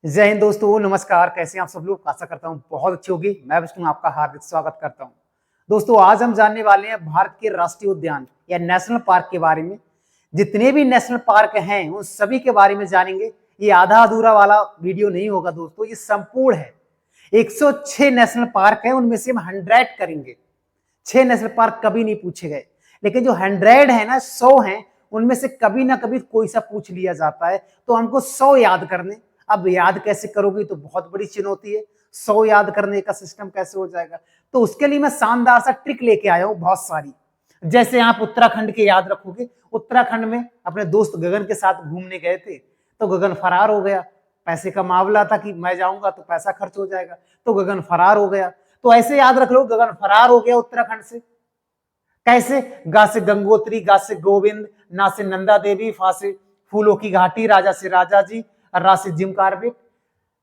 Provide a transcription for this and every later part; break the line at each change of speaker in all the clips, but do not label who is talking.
जय हिंद दोस्तों, नमस्कार। कैसे हैं आप सब लोग? आशा करता हूं बहुत अच्छी होगी। मैं विष्णु आपका हार्दिक स्वागत करता हूं। दोस्तों, आज हम जानने वाले हैं भारत के राष्ट्रीय उद्यान या नेशनल पार्क के बारे में। जितने भी नेशनल पार्क हैं उन सभी के बारे में जानेंगे। ये आधा अधूरा वाला वीडियो नहीं होगा दोस्तों, ये संपूर्ण है। 106 नेशनल पार्क है, उनमें से हम 100 करेंगे। 6 नेशनल पार्क कभी नहीं पूछे गए, लेकिन जो 100 है ना, 100 हैं, उनमें से कभी ना कभी कोई सा पूछ लिया जाता है। तो हमको 100 याद करने। अब याद कैसे करोगे तो बहुत बड़ी चुनौती है। 100 याद करने का सिस्टम कैसे हो जाएगा? तो उसके लिए मैं शानदार सा ट्रिक लेके आया हूं, बहुत सारी। जैसे आप उत्तराखंड के याद रखोगे, उत्तराखंड में अपने दोस्त गगन के साथ घूमने गए थे, तो गगन फरार हो गया। पैसे का मामला था कि मैं जाऊंगा तो पैसा खर्च हो जाएगा, तो गगन फरार हो गया। तो ऐसे याद रख लो, गगन फरार हो गया उत्तराखंड से। कैसे? गा से गंगोत्री, गा से गोविंद, ना से नंदा देवी, फा से फूलों की घाटी, राजा से राजा जी, और रा से जिम कार्बेट।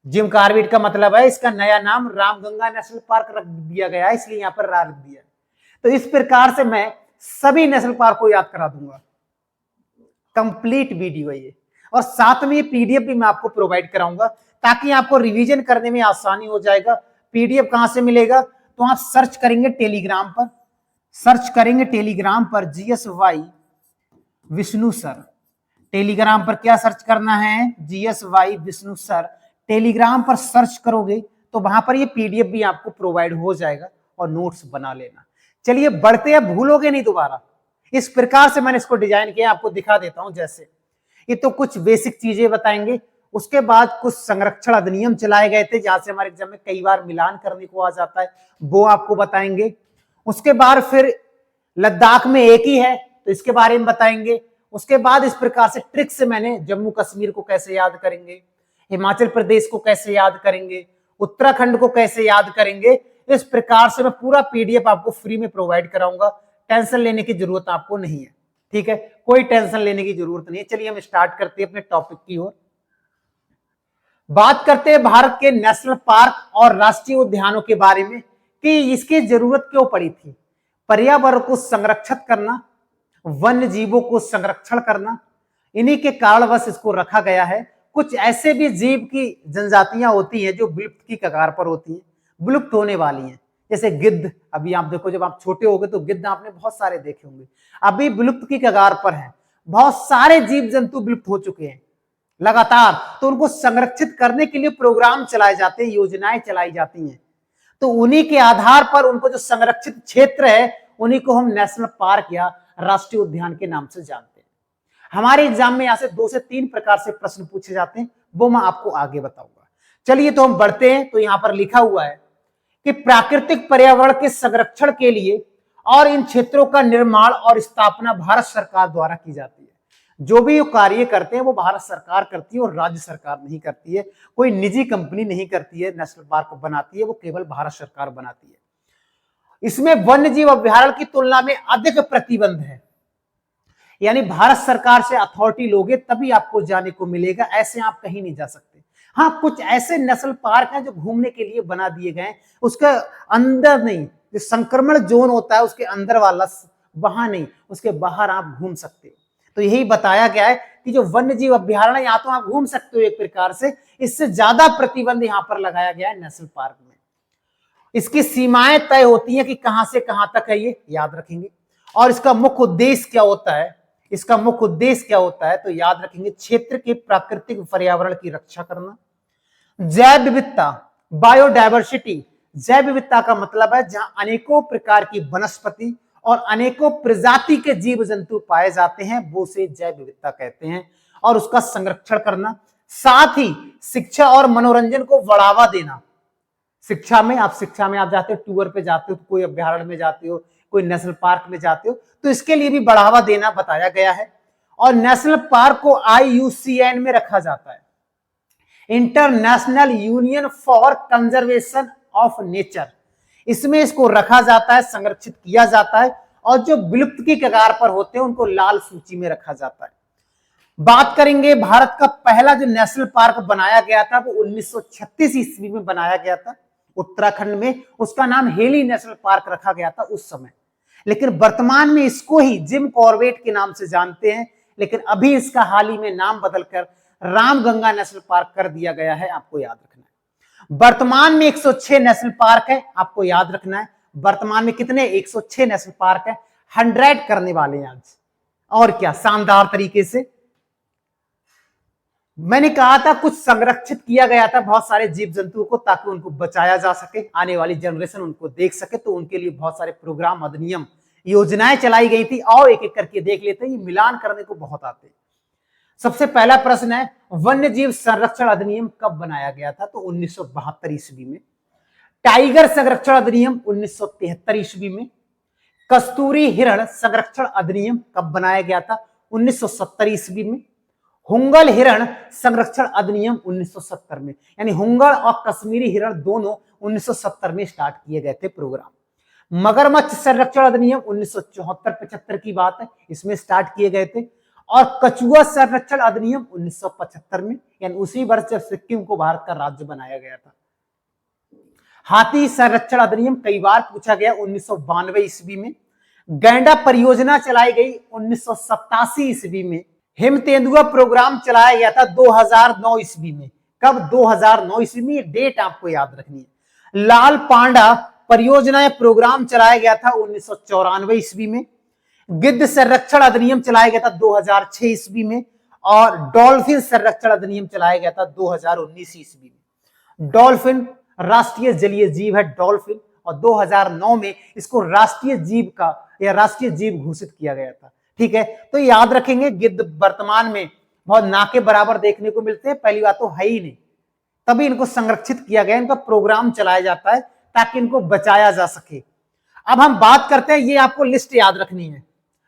जिम कार्बेट का मतलब है इसका नया नाम रामगंगा नेशनल पार्क रख दिया गया है, इसलिए यहां पर रा लिख दिया। तो इस प्रकार से मैं सभी नेशनल पार्क को याद करा दूंगा। कंप्लीट वीडियो है ये, और साथ में ये पीडीएफ भी मैं आपको प्रोवाइड कराऊंगा, ताकि आपको रिवीजन करने में आसानी हो जाएगा। पीडीएफ कहां से मिलेगा? तो आप सर्च करेंगे टेलीग्राम पर, सर्च करेंगे टेलीग्राम पर GSY विष्णु सर। टेलीग्राम पर क्या सर्च करना है? GSY Vishnu sir. टेलीग्राम पर सर्च करोगे तो वहां पर ये पीडीएफ भी आपको प्रोवाइड हो जाएगा, और नोट्स बना लेना। चलिए बढ़ते हैं, भूलोगे नहीं दोबारा। इस प्रकार से मैंने इसको डिजाइन किया, आपको दिखा देता हूं। जैसे ये तो कुछ बेसिक चीजें बताएंगे, उसके बाद कुछ संरक्षण अधिनियम चलाए गए थे, जहां से हमारे एग्जाम में कई बार मिलान करने को आ जाता है, वो आपको बताएंगे। उसके बाद फिर लद्दाख में एक ही है तो इसके बारे में बताएंगे। उसके बाद इस प्रकार से ट्रिक से मैंने जम्मू कश्मीर को कैसे याद करेंगे, हिमाचल प्रदेश को कैसे याद करेंगे, उत्तराखंड को कैसे याद करेंगे, इस प्रकार से मैं पूरा पीडीएफ आपको फ्री में प्रोवाइड कराऊंगा। टेंशन लेने की जरूरत आपको नहीं है, ठीक है? कोई टेंशन लेने की जरूरत नहीं है। चलिए हम स्टार्ट करते हैं अपने टॉपिक की ओर। बात करते हैं भारत के नेशनल पार्क और राष्ट्रीय उद्यानों के बारे में कि इसकी जरूरत क्यों पड़ी थी। पर्यावरण को संरक्षित करना, वन्य जीवों को संरक्षण करना, इन्हीं के कारणवश इसको रखा गया है। कुछ ऐसे भी जीव की जनजातियां होती हैं जो विलुप्त की कगार पर होती हैं, विलुप्त होने वाली हैं। जैसे गिद्ध, अभी आप देखो, जब आप छोटे होगे तो गिद्ध आपने बहुत सारे देखे होंगे, अभी विलुप्त की कगार पर हैं। बहुत सारे जीव जंतु विलुप्त हो चुके हैं लगातार, तो उनको संरक्षित करने के लिए प्रोग्राम चलाए जाते हैं, योजनाएं चलाई जाती हैं। तो उन्हीं के आधार पर उनको जो संरक्षित क्षेत्र है, उन्हीं को हम नेशनल पार्क या राष्ट्रीय उद्यान के नाम से जानते हैं। हमारे एग्जाम में यहां से 2 से 3 प्रकार से प्रश्न पूछे जाते हैं, वो मैं आपको आगे बताऊंगा। चलिए तो हम बढ़ते हैं। तो यहां पर लिखा हुआ है कि प्राकृतिक पर्यावरण के संरक्षण के लिए और इन क्षेत्रों का निर्माण और स्थापना भारत सरकार द्वारा की जाती है। जो भी कार्य करते हैं वो भारत सरकार करती है, और राज्य सरकार नहीं करती है। कोई निजी कंपनी नहीं करती है, नेशनल पार्क बनाती है, वो केवल भारत सरकार बनाती है। इसमें वन्य जीव अभ्यारण्य की तुलना में अधिक प्रतिबंध है, यानी भारत सरकार से अथॉरिटी लोगे तभी आपको जाने को मिलेगा, ऐसे आप कहीं नहीं जा सकते। हाँ, कुछ ऐसे नेशनल पार्क हैं जो घूमने के लिए बना दिए गए, उसके अंदर नहीं, जो संक्रमण जोन होता है उसके अंदर वाला, वहां नहीं, उसके बाहर आप घूम सकते हो। तो यही बताया गया है कि जो वन्य जीव अभ्यारण्य, यहाँ तो आप घूम सकते हो एक प्रकार से, इससे ज्यादा प्रतिबंध यहाँ पर लगाया गया है नेशनल पार्क में। इसकी सीमाएं तय होती हैं कि कहां से कहां तक है, ये याद रखेंगे। और इसका मुख्य उद्देश्य क्या होता है? इसका मुख्य उद्देश्य क्या होता है तो याद रखेंगे, क्षेत्र के प्राकृतिक पर्यावरण की रक्षा करना, जैव विविधता, बायोडायवर्सिटी। जैव विविधता का मतलब है जहां अनेकों प्रकार की वनस्पति और अनेकों प्रजाति के जीव जंतु पाए जाते हैं, वो से जैव विविधता कहते हैं, और उसका संरक्षण करना। साथ ही शिक्षा और मनोरंजन को बढ़ावा देना। शिक्षा में आप जाते हो, टूर पे जाते हो, कोई अभ्यारण्य में जाते हो, कोई नेशनल पार्क में जाते हो, तो इसके लिए भी बढ़ावा देना बताया गया है। और नेशनल पार्क को IUCN में रखा जाता है, international union for conservation of nature. इसमें इसको रखा जाता है, संरक्षित किया जाता है, और जो विलुप्त की कगार पर होते हैं उनको लाल सूची में रखा जाता है। बात करेंगे, भारत का पहला जो नेशनल पार्क बनाया गया था वो 1936 ईस्वी में बनाया गया था उत्तराखंड में। उसका नाम हेली नेशनल पार्क रखा गया था उस समय, लेकिन वर्तमान में इसको ही जिम कॉर्बेट के नाम से जानते हैं। लेकिन अभी इसका हाल ही में नाम बदलकर रामगंगा नेशनल पार्क कर दिया गया है, आपको याद रखना है। वर्तमान में 106 नेशनल पार्क है, आपको याद रखना है। वर्तमान में कितने? 106 नेशनल पार्क है। 100 करने वाले हैं आज, और क्या शानदार तरीके से। मैंने कहा था कुछ संरक्षित किया गया था बहुत सारे जीव जंतुओं को, ताकि उनको बचाया जा सके, आने वाली जनरेशन उनको देख सके, तो उनके लिए बहुत सारे प्रोग्राम, अधिनियम, योजनाएं चलाई गई थी। और एक एक करके देख लेते हैं, ये मिलान करने को बहुत आते हैं। सबसे पहला प्रश्न है, वन्य जीव संरक्षण अधिनियम कब बनाया गया था? तो 1972 ईस्वी में। टाइगर संरक्षण अधिनियम 1973 ईस्वी में। कस्तूरी हिरण संरक्षण अधिनियम कब बनाया गया था? 1970 ईस्वी में। हुंगल हिरण संरक्षण अधिनियम 1970 में, यानी हुंगल और कश्मीरी हिरण दोनों 1970 में स्टार्ट किए गए थे प्रोग्राम। मगरमच्छ संरक्षण अधिनियम 1974-75 की बात है, इसमें स्टार्ट किए गए थे। और कछुआ संरक्षण अधिनियम 1975 में, यानी उसी वर्ष जब सिक्किम को भारत का राज्य बनाया गया था। हाथी संरक्षण अधिनियम कई बार पूछा गया, 1992 ईस्वी में। गैंडा परियोजना चलाई गई 1987 ईस्वी में। हिम तेंदुआ प्रोग्राम चलाया गया था 2009 ईस्वी में। कब? 2009 ईस्वी में, ये डेट आपको याद रखनी है। लाल पांडा परियोजना प्रोग्राम चलाया गया था 1994 ईस्वी में। गिद्ध संरक्षण अधिनियम चलाया गया था 2006 ईस्वी में। और डॉल्फिन संरक्षण अधिनियम चलाया गया था 2019 ईस्वी में। डॉल्फिन राष्ट्रीय जलीय जीव है, डॉल्फिन, और 2009 में इसको राष्ट्रीय जीव का या राष्ट्रीय जीव घोषित किया गया था। ठीक है, तो याद रखेंगे, गिद्ध वर्तमान में बहुत ना के बराबर देखने को मिलते हैं। पहली बात तो है ही नहीं, तभी इनको संरक्षित किया गया, इनका प्रोग्राम चलाया जाता है ताकि इनको बचाया जा सके। अब हम बात करते हैं, ये आपको लिस्ट याद रखनी है।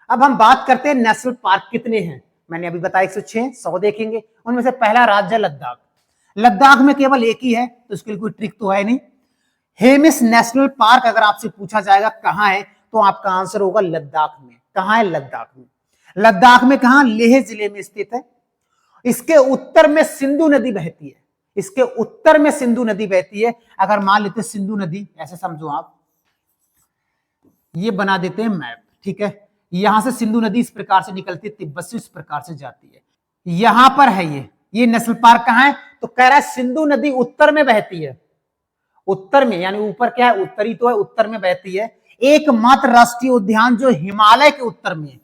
अब हम बात करते हैं नेशनल पार्क कितने हैं। मैंने अभी बताया 106, 100 देखेंगे। उनमें से पहला राज्य लद्दाख। लद्दाख में केवल एक ही है, तो इसके लिए कोई ट्रिक तो है नहीं। हेमिस नेशनल पार्क अगर आपसे पूछा जाएगा कहां है, तो आपका आंसर होगा लद्दाख में। कहां है? लद्दाख में। लद्दाख में कहां? लेह जिले में स्थित है। इसके उत्तर में सिंधु नदी बहती है। इसके उत्तर में सिंधु नदी बहती है। अगर मान लेते सिंधु नदी, ऐसे समझो आप, ये बना देते हैं मैप, ठीक है। यहां से सिंधु नदी इस प्रकार से निकलती है, तिब्बत से इस प्रकार से जाती है। यहां पर है ये नेशनल पार्क कहां है? तो कह रहा है सिंधु नदी उत्तर में बहती है। उत्तर में, यानी ऊपर क्या है? उत्तरी तो है, उत्तर में बहती है। एकमात्र राष्ट्रीय उद्यान जो हिमालय के उत्तर में है,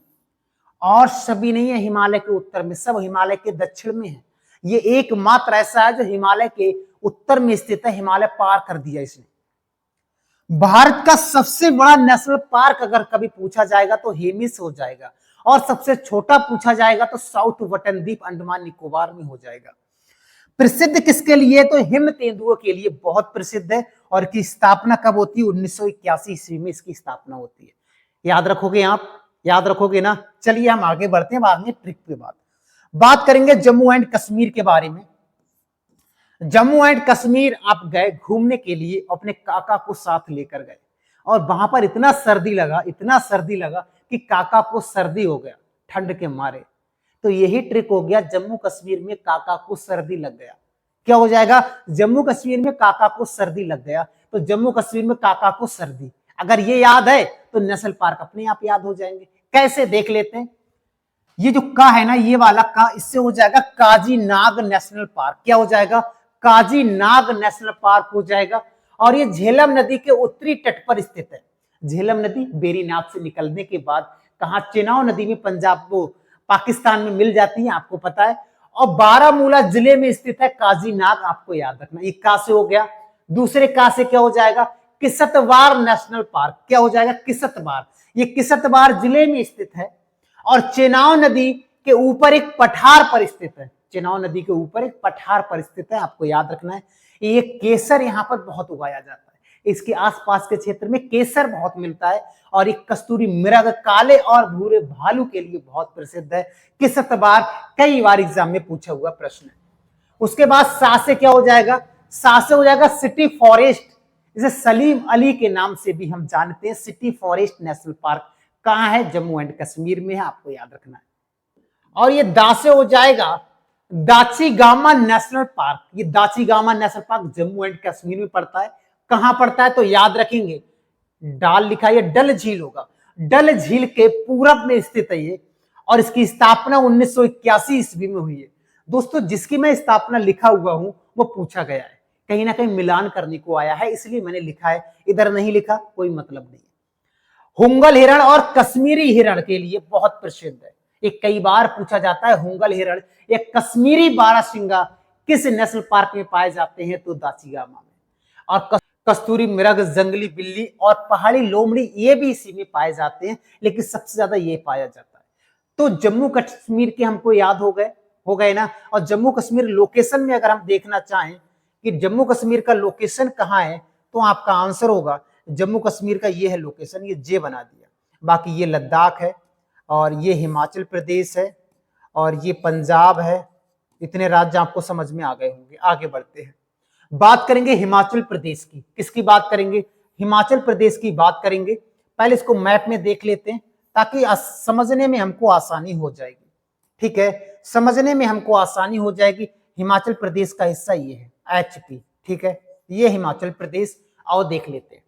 और सभी नहीं है हिमालय के उत्तर में, सब हिमालय के दक्षिण में है। ये एकमात्र ऐसा है जो हिमालय के उत्तर में स्थित है, हिमालय पार कर दिया इसने। भारत का सबसे बड़ा नेशनल पार्क अगर कभी पूछा जाएगा तो हेमिस हो जाएगा, और सबसे छोटा पूछा जाएगा तो साउथ वटन द्वीप अंडमान निकोबार में हो जाएगा। प्रसिद्ध किसके लिए? तो हिम तेंदुओं के लिए बहुत प्रसिद्ध है। और इसकी स्थापना कब होती है? 1981 ईस्वी में इसकी स्थापना होती है। याद रखोगे आप? याद रखोगे ना? चलिए हम आगे बढ़ते हैं, बाद में ट्रिक पे बात करेंगे जम्मू एंड कश्मीर के बारे में। जम्मू एंड कश्मीर आप गए घूमने के लिए, अपने काका को साथ लेकर गए, और वहां पर इतना सर्दी लगा कि काका को सर्दी हो गया ठंड के मारे। तो यही ट्रिक हो गया, जम्मू कश्मीर में काका को सर्दी लग गया। क्या हो जाएगा? जम्मू कश्मीर में काका को सर्दी लग गया, तो जम्मू कश्मीर में काका को सर्दी। अगर ये याद है तो नेशनल पार्क अपने आप याद हो जाएंगे। कैसे? देख लेते हैं। ये जो का है ना, ये वाला का, इससे हो जाएगा काजीनाग नेशनल पार्क। क्या हो जाएगा? काजीनाग नेशनल पार्क हो जाएगा। और ये झेलम नदी के उत्तरी तट पर स्थित है। झेलम नदी बेरीनाग से निकलने के बाद कहा? चेनाब नदी में, पंजाब को पाकिस्तान में मिल जाती है, आपको पता है। और बारामूला जिले में स्थित है काजीनाग, आपको याद रखना। ये का से हो गया। दूसरे का से क्या हो जाएगा? किसतवाड़ नेशनल पार्क। क्या हो जाएगा? किसतवाड़। ये किसतवाड़ जिले में स्थित है, और चेनाब नदी के ऊपर एक पठार पर स्थित है। चेनाब नदी के ऊपर एक पठार पर स्थित है, आपको याद रखना है। ये केसर यहाँ पर बहुत उगाया जाता है, इसके आसपास के क्षेत्र में केसर बहुत मिलता है। और एक कस्तूरी मृग काले और भूरे भालू के लिए बहुत प्रसिद्ध है। किसतवाड़ कई बार एग्जाम में पूछा हुआ प्रश्न है। उसके बाद सा से क्या हो जाएगा? सा से हो जाएगा सिटी फॉरेस्ट, इसे सलीम अली के नाम से भी हम जानते हैं। सिटी फॉरेस्ट नेशनल पार्क कहां है? जम्मू एंड कश्मीर में है, आपको याद रखना है। और ये दा से हो जाएगा दाचीगामा नेशनल पार्क। ये Dachigam national park Jammu and Kashmir में पड़ता है। कहां पड़ता है? तो याद रखेंगे, डाल लिखा है, डल झील होगा। डल झील के पूरब में स्थित है ये, और इसकी स्थापना 1981 ईस्वी में हुई है। दोस्तों जिसकी मैं स्थापना लिखा हुआ हूं वो पूछा गया है, कहीं ना कहीं मिलान करने को आया है, इसलिए मैंने लिखा है, इधर नहीं लिखा कोई मतलब नहीं। हुंगल हिरण और कश्मीरी हिरण के लिए बहुत प्रसिद्ध है, एक कई बार पूछा जाता है हुंगल हिरण या कश्मीरी बारहसिंगा किस नेशनल पार्क में पाए जाते हैं, तो दाचिगामा में। और कस्तूरी मृग, जंगली बिल्ली और पहाड़ी लोमड़ी ये भी इसी में पाए जाते हैं, लेकिन सबसे ज्यादा ये पाया जाता है। तो जम्मू कश्मीर के हमको याद हो गए ना। और जम्मू कश्मीर लोकेशन में अगर हम देखना चाहें कि जम्मू कश्मीर का लोकेशन कहाँ है, तो आपका आंसर होगा जम्मू कश्मीर का ये है लोकेशन, ये जे बना दिया। बाकी ये लद्दाख है और ये हिमाचल प्रदेश है और ये पंजाब है। इतने राज्य आपको समझ में आ गए होंगे। आगे बढ़ते हैं, बात करेंगे हिमाचल प्रदेश की। किसकी बात करेंगे? हिमाचल प्रदेश की बात करेंगे। पहले इसको मैप में देख लेते हैं ताकि समझने में हमको आसानी हो जाएगी। ठीक है, समझने में हमको आसानी हो जाएगी। हिमाचल प्रदेश का हिस्सा ये है HP। ठीक है, ये हिमाचल प्रदेश। आओ देख लेते हैं।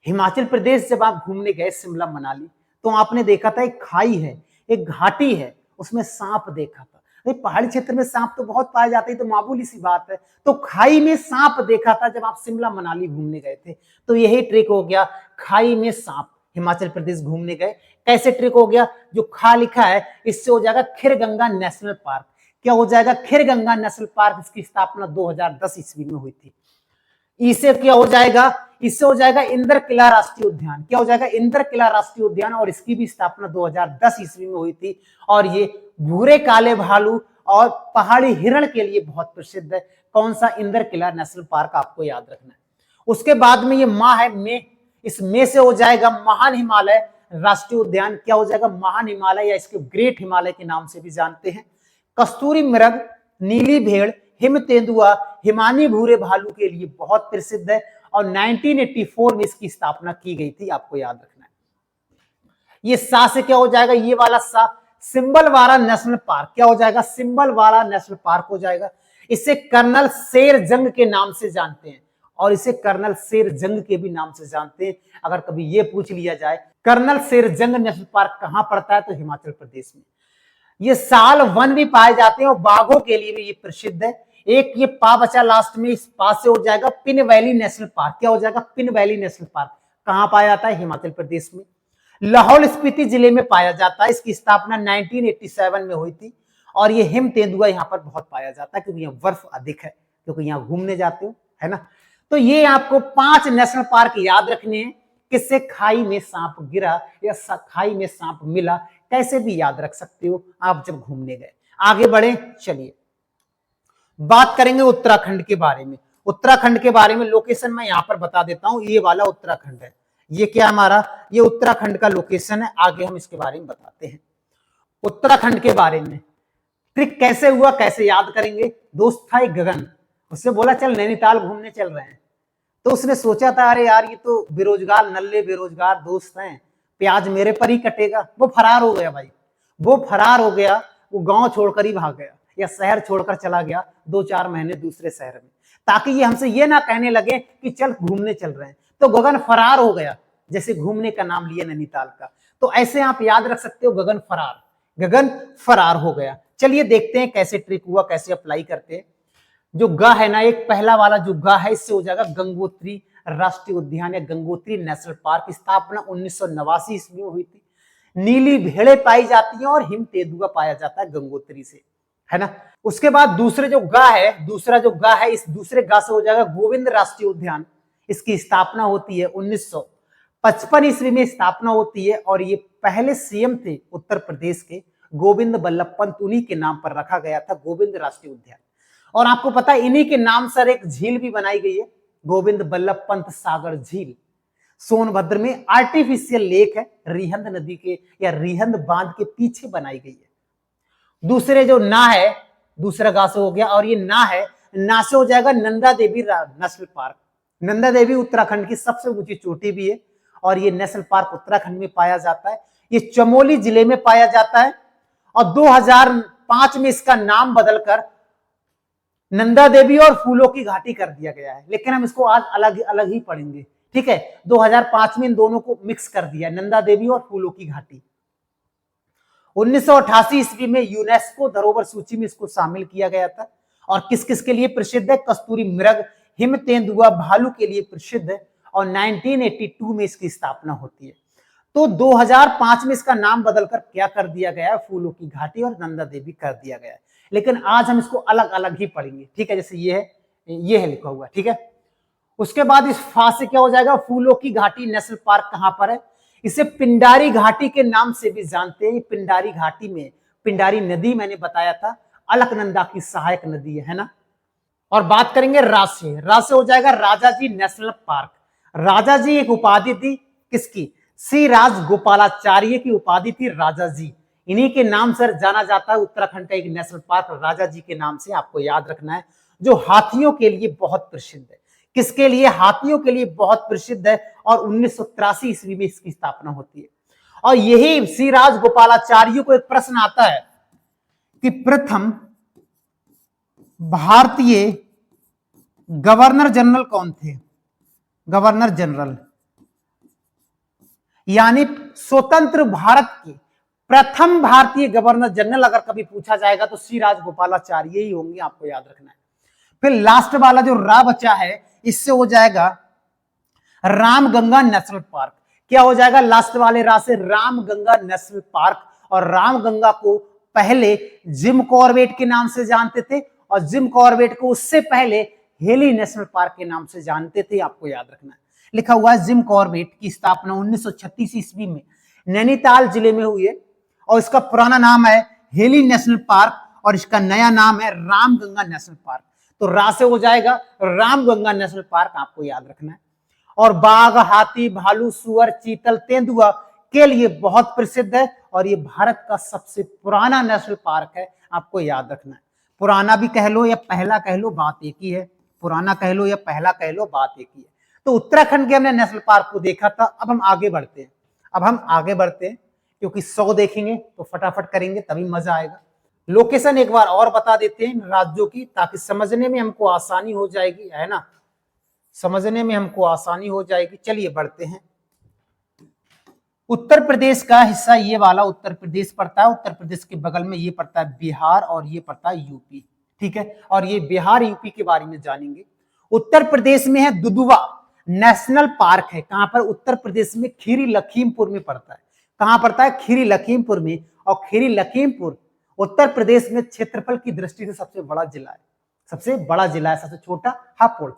हिमाचल प्रदेश जब आप घूमने गए शिमला मनाली, तो आपने देखा था एक खाई है, एक घाटी है, उसमें सांप देखा था। पहाड़ी क्षेत्र में सांप तो बहुत पाए जाते हैं, तो मामूली सी बात है। तो खाई में सांप देखा था जब आप शिमला मनाली घूमने गए थे, तो यही ट्रिक हो गया, खाई में सांप। हिमाचल प्रदेश घूमने गए, कैसे ट्रिक हो गया? जो खा लिखा है इससे हो जाएगा खीरगंगा नेशनल पार्क। क्या हो जाएगा? Kheerganga national park. इसकी स्थापना 2010 ईस्वी में हुई थी। इससे क्या हो जाएगा? इससे हो जाएगा इंद्र किला राष्ट्रीय उद्यान। क्या हो जाएगा? इंद्र किला राष्ट्रीय उद्यान। और इसकी भी स्थापना 2010 ईस्वी में हुई थी। और ये भूरे काले भालू और पहाड़ी हिरण के लिए बहुत प्रसिद्ध है। कौन सा? इंद्र किला नेशनल पार्क, आपको याद रखना है। उसके बाद में ये माह है मे, इस मे से हो जाएगा महान हिमालय राष्ट्रीय उद्यान। क्या हो जाएगा? महान हिमालय, या इसके ग्रेट हिमालय के नाम से भी जानते हैं। कस्तूरी मृग, नीली भेड़, हिम तेंदुआ, हिमानी भूरे भालू के लिए बहुत प्रसिद्ध है। और 1984 में इसकी स्थापना की गई थी, आपको याद रखना है। ये सा से क्या हो जाएगा? ये वाला सा सिंबलवाड़ा नेशनल पार्क। क्या हो जाएगा? सिंबलवाड़ा नेशनल पार्क हो जाएगा। इसे कर्नल शेर जंग के नाम से जानते हैं, और इसे कर्नल शेर जंग के भी नाम से जानते हैं। अगर कभी ये पूछ लिया जाए कर्नल शेर जंग नेशनल पार्क कहां पड़ता है, तो हिमाचल प्रदेश में। ये साल वन भी पाए जाते हैं और बाघों के लिए भी ये प्रसिद्ध है। एक ये पा बचा लास्ट में, इस पास से हो जाएगा पिन वैली नेशनल पार्क। क्या हो जाएगा? Pin valley national park. कहां पाया जाता है? हिमाचल प्रदेश में। लाहौल स्पीति जिले में पाया जाता है। इसकी स्थापना 1987 में हुई थी। और ये हिम तेंदुआ यहाँ पर बहुत पाया जाता है, क्योंकि यहाँ बर्फ अधिक है, क्योंकि यहाँ घूमने जाते हो, है ना। तो ये आपको 5 नेशनल पार्क याद रखने हैं। किससे? खाई में सांप गिरा या खाई में सांप मिला, कैसे भी याद रख सकते हो आप जब घूमने गए। आगे बढ़े, चलिए बात करेंगे उत्तराखंड के बारे में। उत्तराखंड के बारे में लोकेशन मैं यहां पर बता देता हूं। ये वाला उत्तराखंड है, ये क्या हमारा, ये उत्तराखंड का लोकेशन है। आगे हम इसके बारे में बताते हैं उत्तराखंड के बारे में। ट्रिक कैसे हुआ, कैसे याद करेंगे? दोस्त था एक गगन, उससे बोला चल नैनीताल घूमने चल रहे हैं। तो उसने सोचा था अरे यार ये तो बेरोजगार, नल्ले बेरोजगार दोस्त हैं, प्याज मेरे पर ही कटेगा। वो फरार हो गया भाई, वो फरार हो गया। वो गांव छोड़कर ही भाग गया या शहर छोड़कर चला गया 2-4 महीने दूसरे शहर में, ताकि ये हमसे ये ना कहने लगे कि चल घूमने चल रहे हैं। तो गगन फरार हो गया, जैसे घूमने का नाम लिया नैनीताल का। तो ऐसे आप याद रख सकते हो, गगन फरार, गगन फरार हो गया। चलिए देखते हैं कैसे ट्रिक हुआ, कैसे अप्लाई करते हैं। जो गा है ना, एक पहला वाला जो गा है, इससे हो जाएगा गंगोत्री राष्ट्रीय उद्यान या गंगोत्री नेशनल पार्क। स्थापना 1989 ईस्वी में हुई थी। नीली भेड़ें पाई जाती हैं और हिम तेंदुआ पाया जाता है गंगोत्री से, है ना। उसके बाद दूसरे जो गा है, दूसरा जो गा है, इस दूसरे गा से हो जाएगा गोविंद राष्ट्रीय उद्यान। इसकी स्थापना होती है 1955 ईस्वी में स्थापना होती है। और ये पहले CM थे उत्तर प्रदेश के, गोविंद बल्लभ पंत, उन्हीं के नाम पर रखा गया था गोविंद राष्ट्रीय उद्यान। और आपको पता है इन्हीं के नाम से एक झील भी बनाई गई है, गोविंद बल्लभ पंत सागर झील। सोनभद्र में आर्टिफिशियल लेक है, रिहंद नदी के या रिहंद बांध के पीछे बनाई गई है। दूसरे जो ना है, दूसरा गा से हो गया। और ये ना है, ना से हो जाएगा नंदा देवी नेशनल पार्क। नंदा देवी उत्तराखंड की सबसे ऊंची चोटी भी है, और ये नेशनल पार्क उत्तराखंड में पाया जाता है। ये चमोली जिले में पाया जाता है। और 2005 में इसका नाम बदलकर नंदा देवी और फूलों की घाटी कर दिया गया है, लेकिन हम इसको आज अलग अलग ही पढ़ेंगे, ठीक है। 2005 में इन दोनों को मिक्स कर दिया, नंदा देवी और फूलों की घाटी। 1988 ईस्वी में यूनेस्को धरोहर सूची में इसको शामिल किया गया था। और किस किस के लिए प्रसिद्ध है? कस्तूरी मृग, हिम तेंदुआ, भालू के लिए प्रसिद्ध है। और 1982 में इसकी स्थापना होती है। तो 2005 में इसका नाम बदलकर क्या कर दिया गया है? फूलों की घाटी और नंदा देवी कर दिया गया है। लेकिन आज हम इसको अलग अलग ही पढ़ेंगे, ठीक है। जैसे ये है लिखा हुआ, ठीक है। उसके बाद इस फा से क्या हो जाएगा? फूलों की घाटी नेशनल पार्क कहां पर है? इसे पिंडारी घाटी के नाम से भी जानते हैं। पिंडारी घाटी में पिंडारी नदी मैंने बताया था अलकनंदा की सहायक नदी है ना। और बात करेंगे रा से हो जाएगा राजाजी नेशनल पार्क। राजाजी एक उपाधि थी किसकी? श्री राजगोपालाचार्य की उपाधि थी राजाजी। इन्हीं के नाम से जाना जाता है उत्तराखंड का एक नेशनल पार्क राजाजी के नाम से, आपको याद रखना है। जो हाथियों के लिए बहुत प्रसिद्ध है। किसके लिए? हाथियों के लिए बहुत प्रसिद्ध है। और 1983 ईस्वी में इसकी स्थापना होती है। और यही श्री राजगोपालाचार्य को एक प्रश्न आता है कि प्रथम भारतीय गवर्नर जनरल कौन थे? गवर्नर जनरल यानी स्वतंत्र भारत के प्रथम भारतीय गवर्नर जनरल अगर कभी पूछा जाएगा तो श्री राजगोपालाचार्य ही होंगे, आपको याद रखना है। फिर लास्ट वाला जो रा बचा है इससे हो जाएगा रामगंगा नेशनल पार्क। क्या हो जाएगा लास्ट वाले रा से? Ramganga national park. और रामगंगा को पहले जिम कॉर्बेट के नाम से जानते थे और जिम कॉर्बेट को उससे पहले हेली नेशनल पार्क के नाम से जानते थे, आपको याद रखना है। लिखा हुआ है जिम कॉर्बेट की स्थापना 1936 ईस्वी में नैनीताल जिले में हुई है। और इसका पुराना नाम है हेली नेशनल पार्क और इसका नया नाम है रामगंगा नेशनल पार्क। तो रा से हो जाएगा रामगंगा नेशनल पार्क, आपको याद रखना है। और बाघ, हाथी, भालू, सुअर, चीतल, तेंदुआ के लिए बहुत प्रसिद्ध है। और ये भारत का सबसे पुराना नेशनल पार्क है, आपको याद रखना है। पुराना भी कह लो या पहला कह लो, बात एक ही है। पुराना कह लो या पहला कह लो, बात एक ही है। तो उत्तराखंड के हमने नेशनल पार्क को देखा था। अब हम आगे बढ़ते हैं क्योंकि 100 देखेंगे तो फटाफट करेंगे तभी मजा आएगा। लोकेशन एक बार और बता देते हैं राज्यों की, ताकि समझने में हमको आसानी हो जाएगी, है ना। समझने में हमको आसानी हो जाएगी। चलिए बढ़ते हैं। उत्तर प्रदेश का हिस्सा ये वाला उत्तर प्रदेश पड़ता है। उत्तर प्रदेश के बगल में ये पड़ता है बिहार और ये पड़ता है यूपी, ठीक है। और ये बिहार यूपी के बारे में जानेंगे। उत्तर प्रदेश में है दुधवा नेशनल पार्क है। कहां पर? उत्तर प्रदेश में खीरी लखीमपुर में पड़ता है। कहां पड़ता है? खीरी लखीमपुर में। और खीरी लखीमपुर उत्तर प्रदेश में क्षेत्रफल की दृष्टि से सबसे बड़ा जिला है। सबसे बड़ा जिला है, सबसे छोटा हापुड़।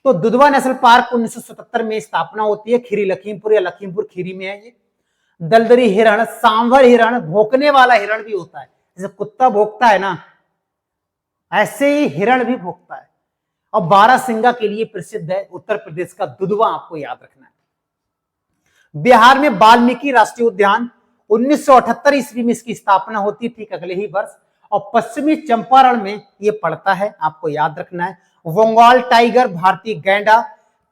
तो दुधवा नेशनल पार्क 1977 में स्थापना होती है। खीरी लखीमपुर या लखीमपुर खीरी में है ये। दलदरी हिरण, सांभर हिरण, भौंकने वाला हिरण भी होता है। जैसे कुत्ता भौंकता है ना, ऐसे ही हिरण भी भौंकता है। और बारहसिंगा के लिए प्रसिद्ध है उत्तर प्रदेश का दुधवा, आपको याद रखना है। बिहार में वाल्मीकि राष्ट्रीय उद्यान 1978 ईस्वी में इसकी स्थापना होती है, ठीक अगले ही वर्ष। और पश्चिमी चंपारण में ये पड़ता है, आपको याद रखना है। बंगाल टाइगर, भारतीय गैंडा,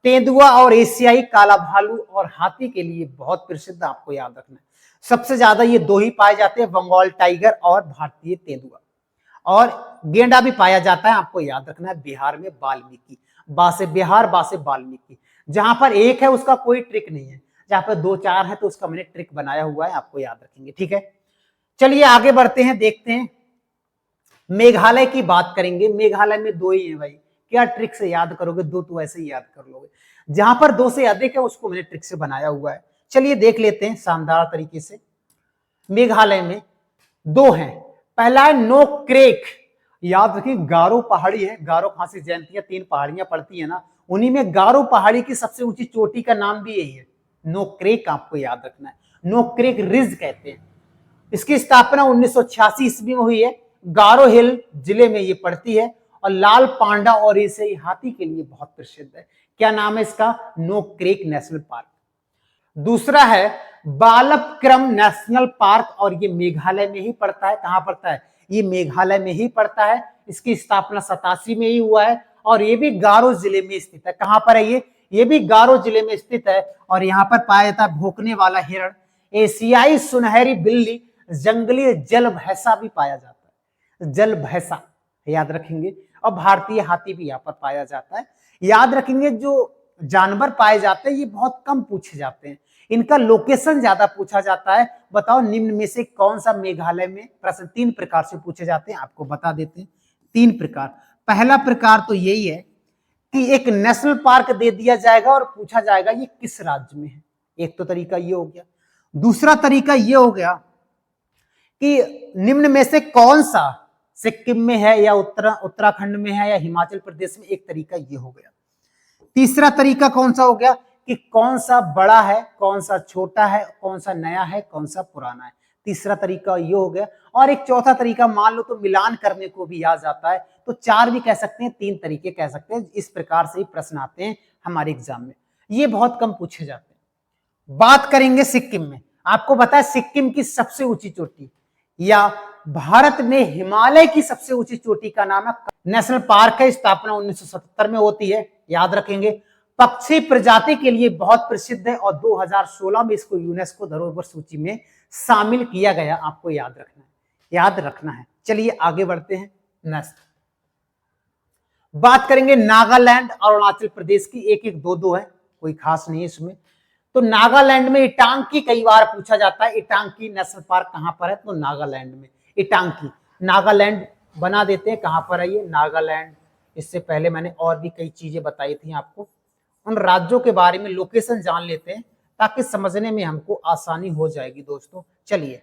तेंदुआ और एशियाई काला भालू और हाथी के लिए बहुत प्रसिद्ध, आपको याद रखना है। सबसे ज्यादा ये दो ही पाए जाते हैं, बंगाल टाइगर और भारतीय तेंदुआ। और गेंडा भी पाया जाता है, आपको याद रखना है। बिहार में वाल्मीकि, बासे बिहार, बासे वाल्मीकि। जहां पर एक है उसका कोई ट्रिक नहीं है, जहां पर 2-4 है तो उसका मैंने ट्रिक बनाया हुआ है, आपको याद रखेंगे, ठीक है। चलिए आगे बढ़ते हैं, देखते हैं। मेघालय की बात करेंगे। मेघालय में 2 ही है भाई, क्या ट्रिक से याद करोगे? 2 तो ऐसे ही याद कर लोगे। जहां पर 2 से अधिक है उसको मैंने ट्रिक से बनाया हुआ है। चलिए देख लेते हैं शानदार तरीके से। मेघालय में 2 हैं। पहला है नोक्रेक, याद रखिए गारो पहाड़ी है। गारो खासी जयंतियां 3 पहाड़ियां पड़ती है ना, उन्हीं में गारो पहाड़ी की सबसे ऊंची चोटी का नाम भी यही है, नोक्रेक, आपको याद रखना है। नोक्रेक रिज कहते हैं। इसकी स्थापना 1986 ईस्वी में हुई है। गारो हिल जिले में ये पड़ती है। और लाल पांडा और एशियाई हाथी के लिए बहुत प्रसिद्ध है। क्या नाम है इसका? Nokrek national park. दूसरा है बालपक्रम नेशनल पार्क और ये मेघालय में ही पड़ता है। कहां पड़ता है? ये मेघालय में ही पड़ता है। इसकी स्थापना 87 में ही हुआ है और ये भी गारो जिले में स्थित है। कहां पर है ये भी गारो जिले में स्थित है। और यहाँ पर पाया जाता है भौंकने वाला हिरण, एशियाई सुनहरी बिल्ली, जंगली जल भैंसा भी पाया जाता है, जल भैंसा याद रखेंगे। और भारतीय हाथी भी यहाँ पर पाया जाता है। याद रखेंगे जो जानवर पाए जाते हैं ये बहुत कम पूछे जाते हैं, इनका लोकेशन ज्यादा पूछा जाता है। बताओ निम्न में से कौन सा मेघालय में, प्रश्न 3 प्रकार से पूछे जाते हैं, आपको बता देते हैं 3 प्रकार। पहला प्रकार तो यही है कि एक नेशनल पार्क दे दिया जाएगा और पूछा जाएगा ये किस राज्य में है। एक तो तरीका ये हो गया। दूसरा तरीका ये हो गया कि निम्न में से कौन सा सिक्किम में है या उत्तराखंड में है या हिमाचल प्रदेश में, एक तरीका ये हो गया। तीसरा तरीका कौन सा हो गया कि कौन सा बड़ा है, कौन सा छोटा है, कौन सा नया है, कौन सा पुराना है। तीसरा तरीका ये हो गया। और एक चौथा तरीका मान लो तो मिलान करने को भी आ जाता है, तो 4 भी कह सकते हैं, 3 तरीके कह सकते हैं। इस प्रकार से ही प्रश्न आते हैं हमारे एग्जाम में, ये बहुत कम पूछे जाते हैं। बात करेंगे सिक्किम में। आपको पता है सिक्किम की सबसे ऊंची चोटी या भारत में हिमालय की सबसे ऊंची चोटी का नाम है, नेशनल पार्क है, स्थापना 1977 में होती है, याद रखेंगे। पक्षी प्रजाति के लिए बहुत प्रसिद्ध है और 2016 में इसको यूनेस्को धरोहर सूची में शामिल किया गया। आपको याद रखना है। चलिए आगे बढ़ते हैं। नेक्स्ट बात करेंगे नागालैंड और अरुणाचल प्रदेश की। एक एक दो दो है, कोई खास नहीं है इसमें। तो नागालैंड में इटांकी कई बार पूछा जाता है। इटांकी नेशनल पार्क कहां पर है? तो नागालैंड में इटांकी। नागालैंड बना देते हैं, कहां पर है ये? नागालैंड। इससे पहले मैंने और भी कई चीजें बताई थी आपको। उन राज्यों के बारे में लोकेशन जान लेते हैं ताकि समझने में हमको आसानी हो जाएगी दोस्तों। चलिए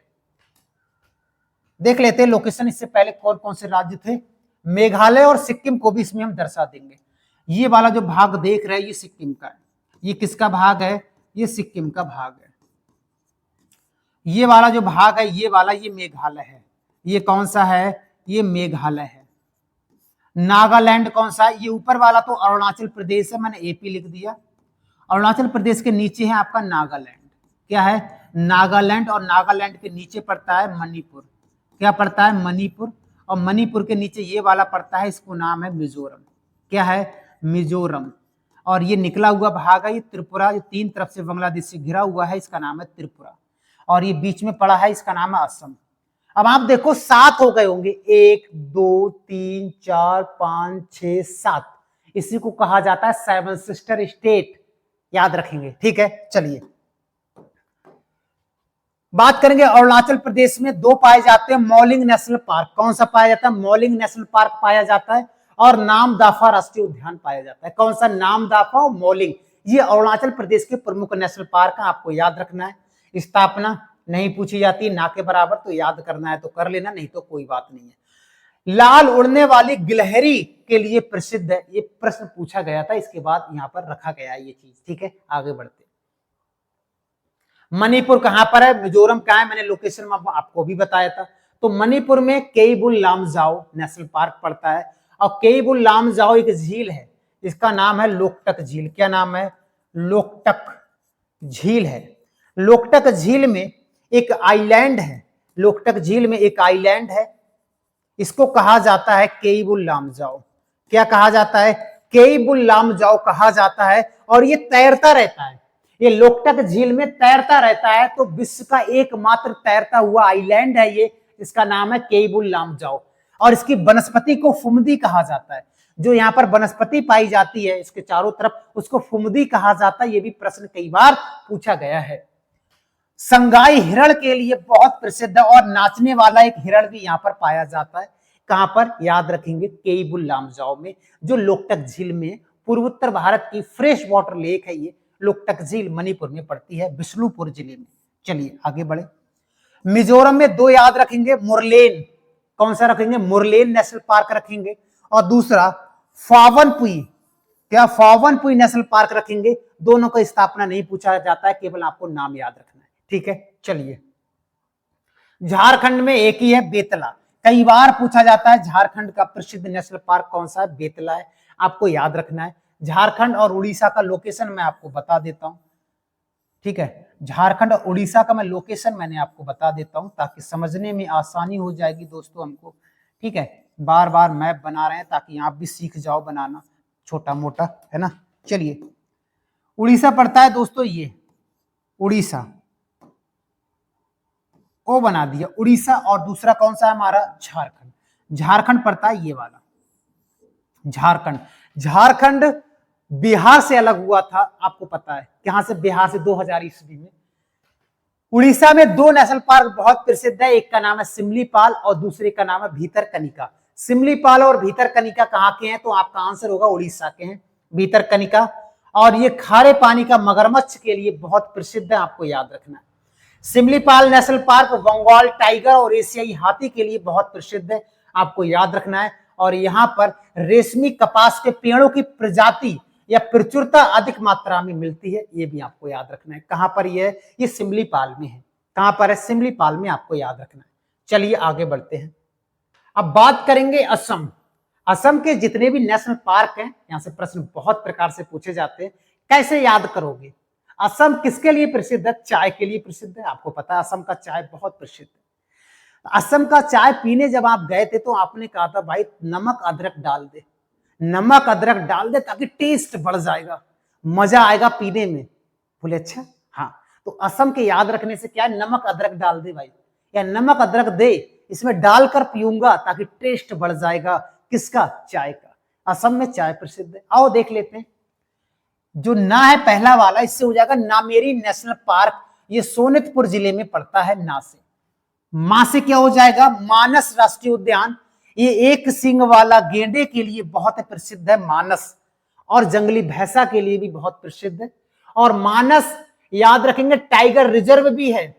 देख लेते हैं लोकेशन। इससे पहले कौन कौन से राज्य थे? मेघालय और सिक्किम को भी इसमें हम दर्शा देंगे। ये वाला जो भाग देख रहे हैं ये सिक्किम का है। ये किसका भाग है? ये सिक्किम का भाग है। ये वाला जो भाग है ये वाला, ये मेघालय है। ये कौन सा है? ये मेघालय है। नागालैंड कौन सा है? ये ऊपर वाला तो अरुणाचल प्रदेश है, मैंने एपी लिख दिया। अरुणाचल प्रदेश के नीचे है आपका नागालैंड। क्या है? नागालैंड। और नागालैंड के नीचे पड़ता है मणिपुर। क्या पड़ता है? मणिपुर। और मणिपुर के नीचे ये वाला पड़ता है, इसको नाम है मिजोरम। क्या है? मिजोरम। और ये निकला हुआ भाग है ये त्रिपुरा, जो 3 तरफ से बांग्लादेश से घिरा हुआ है, इसका नाम है त्रिपुरा। और ये बीच में पड़ा है, इसका नाम है असम। अब आप देखो 7 हो गए होंगे, 1 2 3 4 5 6 7। इसी को कहा जाता है 7 सिस्टर स्टेट, याद रखेंगे। ठीक है, चलिए बात करेंगे। अरुणाचल प्रदेश में 2 पाए जाते हैं मौलिंग नेशनल पार्क। कौन सा पाया जाता है? मौलिंग नेशनल पार्क पाया जाता है। और नामदाफा राष्ट्रीय उद्यान पाया जाता है। कौन सा? नामदाफा और मौलिंग। ये अरुणाचल प्रदेश के प्रमुख नेशनल पार्क है, आपको याद रखना है। स्थापना नहीं पूछी जाती ना के बराबर, तो याद करना है तो कर लेना, नहीं तो कोई बात नहीं है। लाल उड़ने वाली गिलहरी के लिए प्रसिद्ध है। ये प्रश्न पूछा गया था, इसके बाद यहां पर रखा गया है ये चीज। ठीक है, आगे बढ़ते। मणिपुर कहां पर है? मिजोरम का है, मैंने लोकेशन में आपको भी बताया था। तो मणिपुर में केईबुल लामजाओ नेशनल पार्क पड़ता है। और केईबुल लामजाओ एक झील है, इसका नाम है लोकटक झील। क्या नाम है? लोकटक झील है। लोकटक झील में एक आइलैंड है। लोकटक झील में एक आइलैंड है, इसको कहा जाता है केईबुल लामजाओ। क्या कहा जाता है? केईबुल लामजाओ कहा जाता है। और ये तैरता रहता है, ये लोकटक झील में तैरता रहता है। तो विश्व का एकमात्र तैरता हुआ आइलैंड है ये, इसका नाम है केईबुल लामजाओ। और इसकी वनस्पति को फुमदी कहा जाता है। जो यहाँ पर वनस्पति पाई जाती है इसके चारों तरफ, उसको फुमदी कहा जाता है। ये भी प्रश्न कई बार पूछा गया है। संगाई हिरण के लिए बहुत प्रसिद्ध है और नाचने वाला एक हिरण भी यहाँ पर पाया जाता है। कहां पर? याद रखेंगे केईबुल लामजाओ में, जो लोकटक झील में पूर्वोत्तर भारत की फ्रेश वाटर लेक है। ये लोकटक झील मणिपुर में पड़ती है, बिष्णुपुर जिले में। चलिए आगे बढ़े। मिजोरम में 2 याद रखेंगे, मुरलेन। कौन सा रखेंगे? मुरलेन नेशनल पार्क रखेंगे। और दूसरा फावनपुई। क्या? फावनपुई नेशनल पार्क रखेंगे। दोनों का स्थापना नहीं पूछा जाता है, केवल आपको नाम याद रखना है। ठीक है, चलिए। झारखंड में एक ही है, बेतला। कई बार पूछा जाता है झारखंड का प्रसिद्ध नेशनल पार्क कौन सा है? बेतला है, आपको याद रखना है। झारखंड और उड़ीसा का लोकेशन मैं आपको बता देता हूं। ठीक है, झारखंड और उड़ीसा का मैं लोकेशन मैंने आपको बता देता हूं ताकि समझने में आसानी हो जाएगी दोस्तों हमको। ठीक है, बार बार मैप बना रहे हैं ताकि आप भी सीख जाओ बनाना, छोटा मोटा, है ना। चलिए, उड़ीसा पड़ता है दोस्तों, ये उड़ीसा को बना दिया उड़ीसा। और दूसरा कौन सा है हमारा? झारखंड। झारखंड पड़ता है ये वाला झारखंड। झारखंड बिहार से अलग हुआ था, आपको पता है। कहां से? बिहार से 2000 ईस्वी में। उड़ीसा में दो नेशनल पार्क बहुत प्रसिद्ध है, एक का नाम है सिमलीपाल और दूसरे का नाम है भीतरकनिका। सिमलीपाल और भीतरकनिका कहाँ के हैं, तो आपका आंसर होगा उड़ीसा के हैं भीतरकनिका। और ये खारे पानी का मगरमच्छ के लिए बहुत प्रसिद्ध है, आपको याद रखना है। Similipal national park Bengal tiger और एशियाई हाथी के लिए बहुत प्रसिद्ध है, आपको याद रखना है। और यहाँ पर रेशमी कपास के पेड़ों की प्रजाति या प्रचुरता अधिक मात्रा में मिलती है, ये भी आपको याद रखना है। कहां पर ये सिमलीपाल में है। कहां पर है, सिमलीपाल में, आपको याद रखना है। चलिए आगे बढ़ते हैं। अब बात करेंगे असम। असम के जितने भी नेशनल पार्क हैं, यहां से प्रश्न बहुत प्रकार से पूछे जाते हैं, कैसे याद करोगे। असम किसके लिए प्रसिद्ध है, चाय के लिए प्रसिद्ध है। आपको पता है असम का चाय बहुत प्रसिद्ध है। असम का चाय पीने जब आप गए थे तो आपने कहा था भाई नमक अदरक डाल दे, नमक अदरक डाल दे ताकि टेस्ट बढ़ जाएगा, मजा आएगा पीने में। बोले अच्छा, हाँ। तो असम के याद रखने से क्या है, नमक अदरक डाल दे भाई, या नमक अदरक दे, इसमें डालकर पीऊंगा ताकि टेस्ट बढ़ जाएगा। किसका, चाय का। असम में चाय प्रसिद्ध है। आओ देख लेते हैं। जो ना है पहला वाला, इससे हो जाएगा नामेरी नेशनल पार्क, ये सोनितपुर जिले में पड़ता है। ना से, मां से क्या हो जाएगा, मानस राष्ट्रीय उद्यान, ये एक सींग वाला गेंडे के लिए बहुत प्रसिद्ध है मानस, और जंगली भैंसा के लिए भी बहुत प्रसिद्ध है। और मानस याद रखेंगे टाइगर रिजर्व भी है,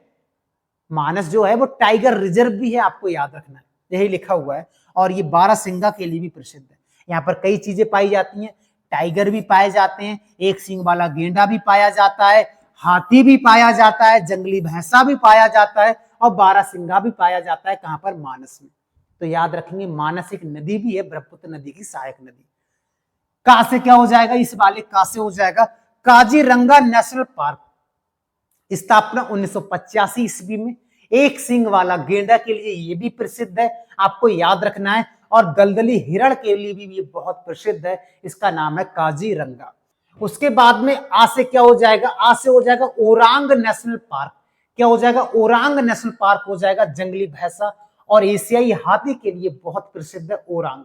मानस जो है वो टाइगर रिजर्व भी है, आपको याद रखना है, यही लिखा हुआ है। और ये बारहसिंगा के लिए भी प्रसिद्ध है। यहाँ पर कई चीजें पाई जाती हैं, टाइगर भी पाए जाते हैं, एक सींग वाला गेंडा भी पाया जाता है, हाथी भी पाया जाता है, जंगली भैंसा भी पाया जाता है, और बारहसिंगा भी पाया जाता है। कहां पर, मानस में। तो याद रखेंगे मानस एक नदी भी है, ब्रह्मपुत्र नदी की सहायक नदी। का से क्या हो जाएगा, इस वाले का से हो जाएगा काजीरंगा नेशनल पार्क, स्थापना 1985 ईस्वी में, एक सींग वाला गेंडा के लिए ये भी प्रसिद्ध है, आपको याद रखना है। और दलदली हिरण के लिए भी ये बहुत प्रसिद्ध है, इसका नाम है काजीरंगा। उसके बाद में आ से क्या हो जाएगा, आ से हो जाएगा ओरांग नेशनल पार्क। क्या हो जाएगा, ओरांग नेशनल पार्क हो जाएगा, जंगली भैंसा और एशियाई हाथी के लिए बहुत प्रसिद्ध है ओरांग।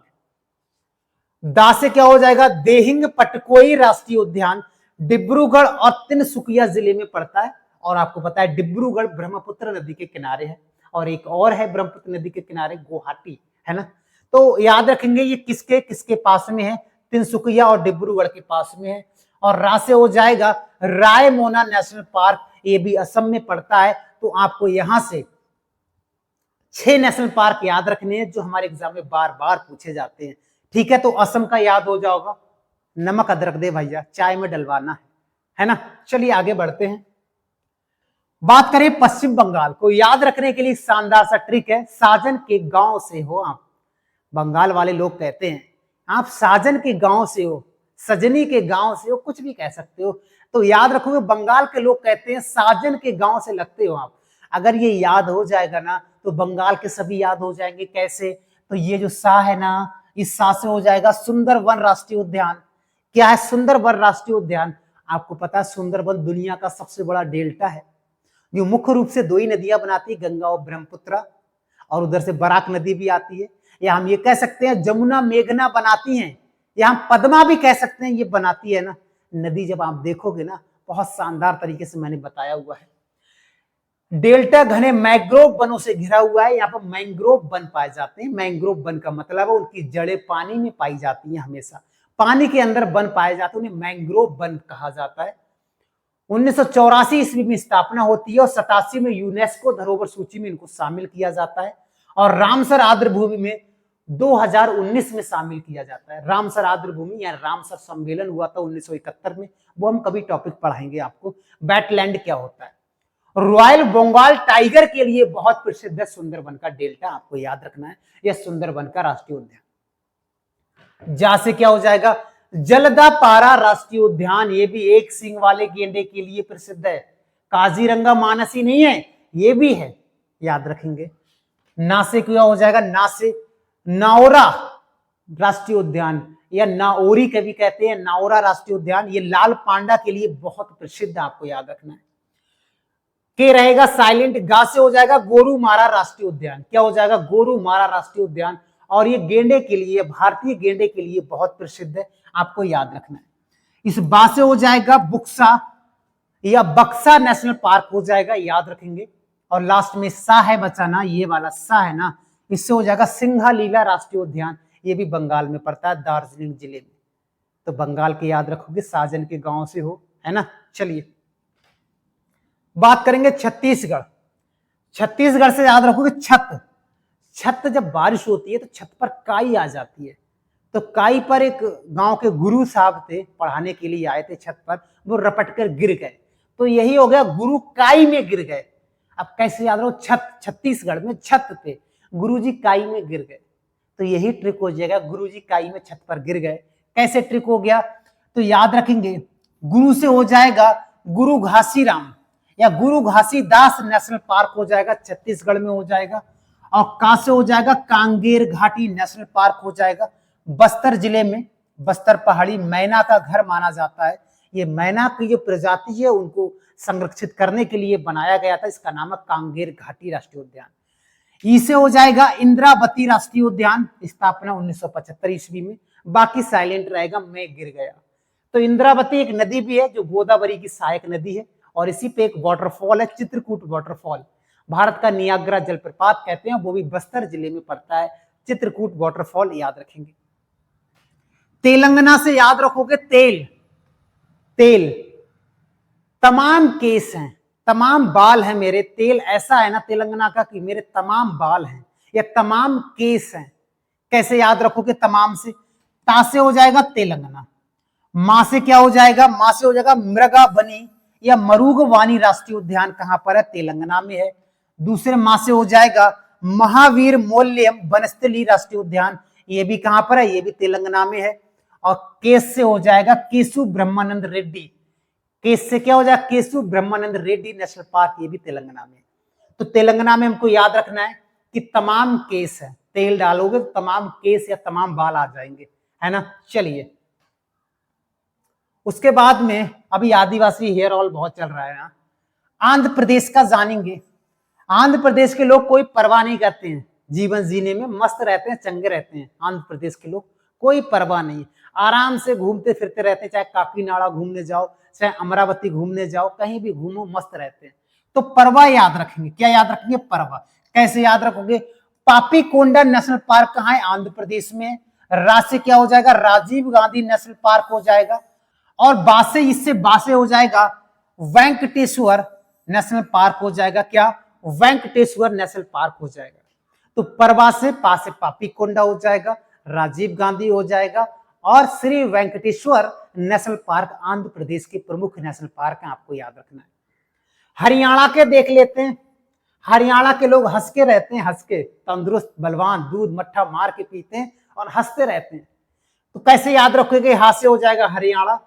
दा से क्या हो जाएगा, देहिंग पटकोई राष्ट्रीय उद्यान, डिब्रूगढ़ और तिनसुकिया जिले में पड़ता है। और आपको पता है डिब्रूगढ़ ब्रह्मपुत्र नदी के किनारे है, और एक और है ब्रह्मपुत्र नदी के किनारे गुवाहाटी, है ना। तो याद रखेंगे ये किसके किसके पास में है, तिनसुकिया और डिब्रूगढ़ के पास में है। और रा से हो जाएगा रायमोना नेशनल पार्क, ये भी असम में पड़ता है। तो आपको यहां से 6 नेशनल पार्क याद रखने हैं जो हमारे एग्जाम में बार बार पूछे जाते हैं। ठीक है, तो असम का याद हो जाओगा, नमक अदरक दे भैया, चाय में डलवाना है ना। चलिए आगे बढ़ते हैं। बात करें पश्चिम बंगाल को, याद रखने के लिए शानदार सा ट्रिक है, साजन के गांव से हो आप। बंगाल वाले लोग कहते हैं आप साजन के गांव से हो, सजनी के गांव से हो, कुछ भी कह सकते हो। तो याद रखोगे बंगाल के लोग कहते हैं साजन के गांव से लगते हो आप। अगर ये याद हो जाएगा ना तो बंगाल के सभी याद हो जाएंगे। कैसे, तो ये जो सा है ना, इस सा से हो जाएगा सुंदरवन राष्ट्रीय उद्यान। क्या है सुंदरवन राष्ट्रीय उद्यान, आपको पता है सुंदरवन दुनिया का सबसे बड़ा डेल्टा है, जो मुख्य रूप से दो ही नदियां बनाती है, गंगा और ब्रह्मपुत्र, और उधर से बराक नदी भी आती है, या हम ये कह सकते हैं जमुना मेघना बनाती हैं, या हम पद्मा भी कह सकते हैं, ये बनाती है ना नदी। जब आप देखोगे ना बहुत शानदार तरीके से मैंने बताया हुआ है। डेल्टा घने मैंग्रोव वनों से घिरा हुआ है, यहाँ पर मैंग्रोव वन पाए जाते हैं। मैंग्रोव वन का मतलब है उनकी जड़ें पानी में पाई जाती हैं, हमेशा पानी के अंदर वन पाए जाते हैं, उन्हें मैंग्रोव वन कहा जाता है। 1984 ईस्वी में स्थापना होती है और 87 में यूनेस्को धरोहर सूची में इनको शामिल किया जाता है, और रामसर आर्द्र भूमि में 2019 में शामिल किया जाता है। रामसर आर्द्र भूमि या रामसर सम्मेलन हुआ था 1971 में, वो हम कभी टॉपिक पढ़ाएंगे आपको। वेटलैंड क्या होता है। रॉयल बंगाल टाइगर के लिए बहुत प्रसिद्ध है सुंदरवन का डेल्टा, आपको याद रखना है, यह सुंदरवन का राष्ट्रीय उद्यान। जा से क्या हो जाएगा, जलदापारा राष्ट्रीय उद्यान, ये भी एक सींग वाले गेंडे के लिए प्रसिद्ध है। काजीरंगा मानस ही नहीं है, ये भी है, याद रखेंगे। ना से क्या हो जाएगा, ना से नाओरा राष्ट्रीय उद्यान, या नाओरी के भी कहते हैं, नाओरा राष्ट्रीय उद्यान, ये लाल पांडा के लिए बहुत प्रसिद्ध है, आपको याद रखना है। के रहेगा साइलेंट। गा से हो जाएगा गोरुमारा राष्ट्रीय उद्यान। क्या हो जाएगा, गोरुमारा राष्ट्रीय उद्यान, और ये गेंडे के लिए, भारतीय गेंडे के लिए बहुत प्रसिद्ध है, आपको याद रखना है। इस बा से हो जाएगा बुक्सा, या बक्सा नेशनल पार्क हो जाएगा, याद रखेंगे। और लास्ट में सा है बचा ना, ये वाला सा है ना, इससे हो जाएगा सिंघालीला राष्ट्रीय उद्यान। ये भी बंगाल में पड़ता है, दार्जिलिंग जिले में। तो बंगाल के याद रखोगे, साजन के गांव से हो, है ना। चलिए बात करेंगे छत्तीसगढ़। छत्तीसगढ़ से याद रखोगे छत। छत जब बारिश होती है तो छत पर काई आ जाती है। तो काई पर एक गांव के गुरु साहब थे, पढ़ाने के लिए आए थे छत पर, वो रपट कर गिर गए। तो यही हो गया, गुरु काई में गिर गए। अब कैसे याद रखो, छत, छत्तीसगढ़ में छत पे, गुरुजी काई में गिर गए। तो यही ट्रिक हो जाएगा, गुरुजी काई में छत पर गिर गए। कैसे ट्रिक हो गया, तो याद रखेंगे, गुरु से हो जाएगा गुरु घासीराम या गुरु घासीदास नेशनल पार्क हो जाएगा, छत्तीसगढ़ में हो जाएगा। और कहां से हो जाएगा, कांगेर घाटी नेशनल पार्क हो जाएगा, बस्तर जिले में। बस्तर पहाड़ी मैना का घर माना जाता है। ये मैना की जो प्रजाति है उनको संरक्षित करने के लिए बनाया गया था। इसका नाम है कांगेर घाटी राष्ट्रीय उद्यान। इसे हो जाएगा इंद्रावती राष्ट्रीय उद्यान, स्थापना 1975 ईस्वी में। बाकी साइलेंट रहेगा, मैं गिर गया। तो इंद्रावती एक नदी भी है जो गोदावरी की सहायक नदी है, और इसी पे एक वाटरफॉल है, चित्रकूट वाटरफॉल। भारत का नियाग्रा जलप्रपात कहते हैं, वो भी बस्तर जिले में पड़ता है, चित्रकूट वाटरफॉल, याद रखेंगे। तेलंगाना से याद रखोगे तेल। तेल तमाम केस हैं, तमाम बाल हैं मेरे। तेल ऐसा है ना तेलंगाना का कि मेरे तमाम बाल हैं, या तमाम केस हैं। कैसे याद रखोगे, तमाम से, ता से हो जाएगा तेलंगाना, मां से क्या हो जाएगा, मां से हो जाएगा मृगा बनी या मरुगवानी राष्ट्रीय उद्यान कहां पर है, तेलंगाना में है। दूसरे मां से हो जाएगा महावीर मोल्यम वनस्थली राष्ट्रीय उद्यान, ये भी कहां पर है, ये भी तेलंगाना में है। और केस से हो जाएगा केशु ब्रह्मानंद रेड्डी। केस से क्या हो जाएगा, केशु ब्रह्मानंद रेड्डी नेशनल पार्क, ये भी तेलंगाना में। तो तेलंगाना में हमको याद रखना है कि तमाम केस है, तेल डालोगे तो तमाम केस या तमाम बाल आ जाएंगे, है ना। चलिए उसके बाद में अभी आदिवासी हेयर ऑयल बहुत चल रहा है ना, आंध्र प्रदेश का जानेंगे। आंध्र प्रदेश के लोग कोई परवाह नहीं करते हैं, जीवन जीने में मस्त रहते हैं, चंगे रहते हैं। आंध्र प्रदेश के लोग कोई परवाह नहीं, आराम से घूमते फिरते रहते हैं। चाहे काकीनाडा घूमने जाओ, चाहे अमरावती घूमने जाओ, कहीं भी घूमो, मस्त रहते हैं। तो परवा याद रखेंगे, क्या याद रखेंगे, परवा। कैसे याद रखोगे, पापीकोंडा नेशनल पार्क कहां है, आंध्र प्रदेश में। राज्य क्या हो जाएगा, राजीव गांधी नेशनल पार्क हो जाएगा। और बासे, इससे बासे हो जाएगा वेंकटेश्वर नेशनल पार्क हो जाएगा, क्या, वेंकटेश्वर नेशनल पार्क हो जाएगा। तो परवा से पासे पापीकोंडा हो जाएगा, राजीव गांधी हो जाएगा, और श्री वेंकटेश्वर नेशनल पार्क आंध्र प्रदेश के प्रमुख नेशनल पार्क हैं, आपको याद रखना है। हरियाणा के देख लेते हैं। हरियाणा के लोग हंस के रहते हैं, हंस के, तंदुरुस्त बलवान, दूध मट्ठा मार के पीते हैं और हंसते रहते हैं। तो कैसे याद रखोगे, हाथ से हो जाएगा हरियाणा,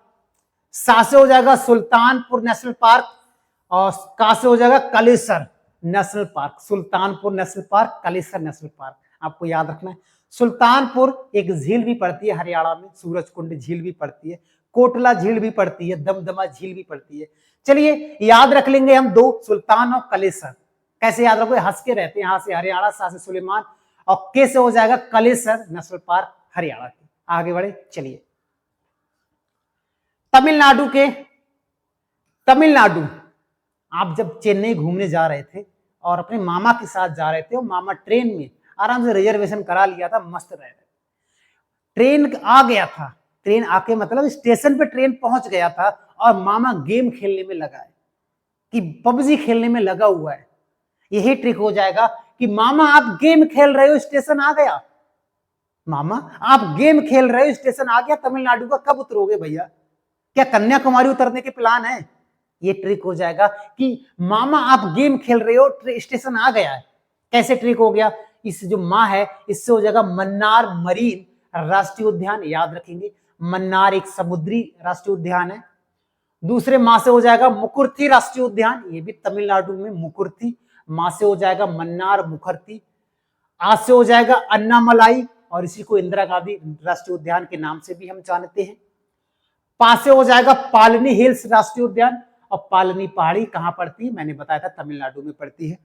सा से हो जाएगा सुल्तानपुर नेशनल पार्क, और का से हो जाएगा Kalesar national park. Sultanpur national park, Kalesar national park, आपको याद रखना है। सुल्तानपुर एक झील भी पड़ती है हरियाणा में, सूरजकुंड झील भी पड़ती है, कोटला झील भी पड़ती है, दमदमा झील भी पड़ती है। चलिए याद रख लेंगे हम दो, सुल्तान और कलेसर। कैसे याद रखोगे, हंस के रहते हैं, यहां से हरियाणा, सा से सुलेमान, और के से हो जाएगा कलेसर नेशनल पार्क हरियाणा के। आगे बढ़े, चलिए तमिलनाडु के। तमिलनाडु, आप जब चेन्नई घूमने जा रहे थे और अपने मामा के साथ जा रहे थे, और मामा ट्रेन में आराम से रिजर्वेशन करा लिया था, मस्त रह रहे, ट्रेन आ गया था, ट्रेन आके मतलब स्टेशन पे ट्रेन पहुंच गया था, और मामा गेम खेलने में लगा है, कि पबजी खेलने में लगा हुआ है। यही ट्रिक हो जाएगा कि मामा आप गेम खेल रहे हो, स्टेशन आ गया, मामा आप गेम खेल रहे हो, स्टेशन आ गया तमिलनाडु का, कब उतरोगे भैया, क्या कन्याकुमारी उतरने के प्लान है। ये ट्रिक हो जाएगा कि मामा आप गेम खेल रहे हो, स्टेशन आ गया है। कैसे ट्रिक हो गया, इस जो माँ है इससे हो जाएगा मन्नार मरीन राष्ट्रीय उद्यान, याद रखेंगे। मन्नार एक समुद्री राष्ट्रीय उद्यान है। दूसरे माँ से हो जाएगा मुकुर्थी राष्ट्रीय उद्यान, ये भी तमिलनाडु में मुकुर्थी। माँ से हो जाएगा मन्नार मुखर्ती। आज से हो जाएगा अन्नामलाई, और इसी को इंदिरा गांधी राष्ट्रीय उद्यान के नाम से भी हम जानते हैं। पास से हो जाएगा पालनी हिल्स राष्ट्रीय उद्यान, और पालनी पहाड़ी कहां पड़ती है, मैंने बताया था तमिलनाडु में पड़ती है।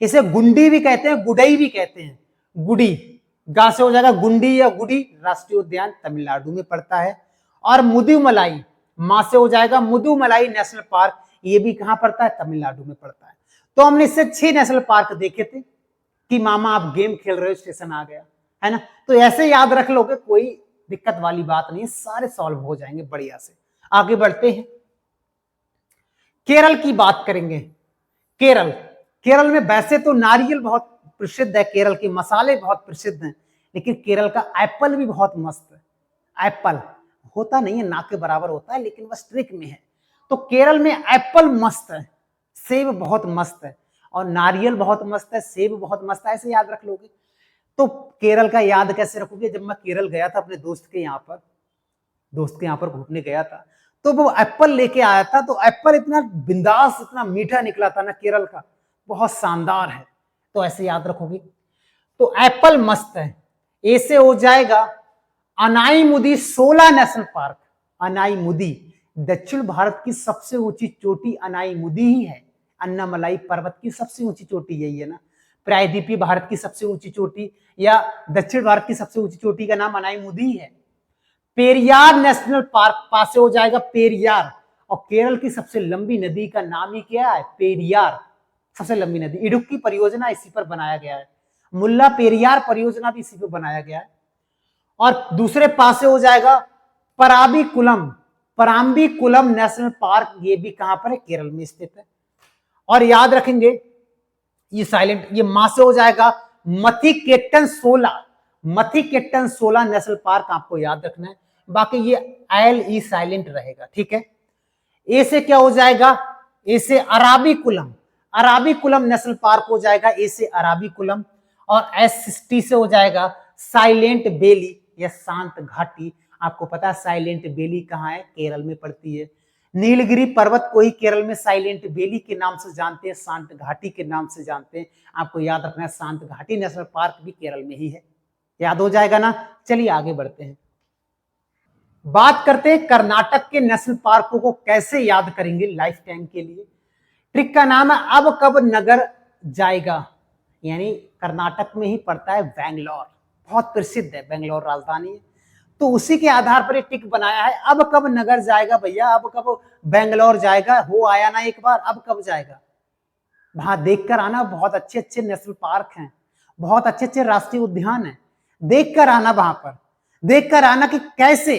इसे गुंडी भी कहते हैं, गुडई भी कहते हैं, गुडी, गा से हो जाएगा गुंडी या गुडी राष्ट्रीय उद्यान, तमिलनाडु में पड़ता है। और मुदुमलाई, मां से हो जाएगा मुदुमलाई नेशनल पार्क, ये भी कहां पड़ता है, तमिलनाडु में पड़ता है। तो हमने इससे 6 नेशनल पार्क देखे थे कि मामा आप गेम खेल रहे हो, स्टेशन आ गया, है ना। तो ऐसे याद रख लोगे, कोई दिक्कत वाली बात नहीं, सारे सॉल्व हो जाएंगे बढ़िया से। आगे बढ़ते हैं, केरल की बात करेंगे। केरल, केरल में वैसे तो नारियल बहुत प्रसिद्ध है, केरल के मसाले बहुत प्रसिद्ध हैं, लेकिन केरल का एप्पल भी बहुत मस्त है। एप्पल होता नहीं है, नाक के बराबर होता है, लेकिन वह ट्रिक में है। तो केरल में एप्पल मस्त है, सेब बहुत मस्त है, और नारियल बहुत मस्त है, सेब बहुत मस्त है, ऐसे याद रख लोगे। तो केरल का याद कैसे रखोगे, जब मैं केरल गया था अपने दोस्त के यहाँ पर घूमने गया था, तो वो एप्पल लेके आया था, तो एप्पल इतना बिंदास, इतना मीठा निकला था ना, केरल का बहुत शानदार है। तो ऐसे याद रखोगे। तो एप्पल मस्त है। ए से हो जाएगा अनाईमुदी 16 नेशनल पार्क। अनाईमुदी दक्षिण भारत की सबसे ऊंची चोटी अनाईमुदी ही है। अन्नामलाई पर्वत की सबसे ऊंची चोटी यही है ना। प्रायद्वीपीय भारत की सबसे ऊंची चोटी या दक्षिण भारत की सबसे ऊंची चोटी का नाम अनाईमुदी है। पेरियार नेशनल पार्क पास से हो जाएगा पेरियार। और केरल की सबसे लंबी नदी का नाम ही क्या है, पेरियार, सबसे लंबी नदी। इडुक्की परियोजना इसी पर बनाया गया है, मुल्ला पेरियार परियोजना भी इसी पर बनाया गया है। और दूसरे पास से हो जाएगा पराम्बीकुलम। पराम्बीकुलम नेशनल पार्क, ये भी कहां पर है, केरल में स्थित है। और याद रखेंगे ये साइलेंट, ये मां से हो जाएगा मथिकेट्टन 16। मथिकेट्टन 16 नेशनल पार्क आपको याद रखना है, बाकी ये एल ई साइलेंट रहेगा, ठीक है। ए से क्या हो जाएगा, ए से अराबिकुलम। अराबिकुलम नेशनल पार्क हो जाएगा ए से अराबिकुलम। और एस टी से हो जाएगा साइलेंट वैली या शांत घाटी। आपको पता है साइलेंट वैली कहाँ है, केरल में पड़ती है। नीलगिरी पर्वत को ही केरल में साइलेंट वैली के नाम से जानते हैं, शांत घाटी के नाम से जानते हैं। आपको याद रखना है शांत घाटी नेशनल पार्क भी केरल में ही है, याद हो जाएगा ना। चलिए आगे बढ़ते हैं, बात करते हैं कर्नाटक के नेशनल पार्कों को कैसे याद करेंगे लाइफ टाइम के लिए। ट्रिक का नाम है अब कब नगर जाएगा, यानी कर्नाटक में ही पड़ता है बेंगलोर, बहुत प्रसिद्ध है, बेंगलोर राजधानी है। तो उसी के आधार पर एक टिक बनाया है, अब कब नगर जाएगा भैया, अब कब बेंगलोर जाएगा, हो आया ना एक बार, अब कब जाएगा। वहां देखकर आना, बहुत अच्छे अच्छे नेशनल पार्क हैं, बहुत अच्छे अच्छे राष्ट्रीय उद्यान हैं, देखकर आना, वहां पर देखकर आना कि कैसे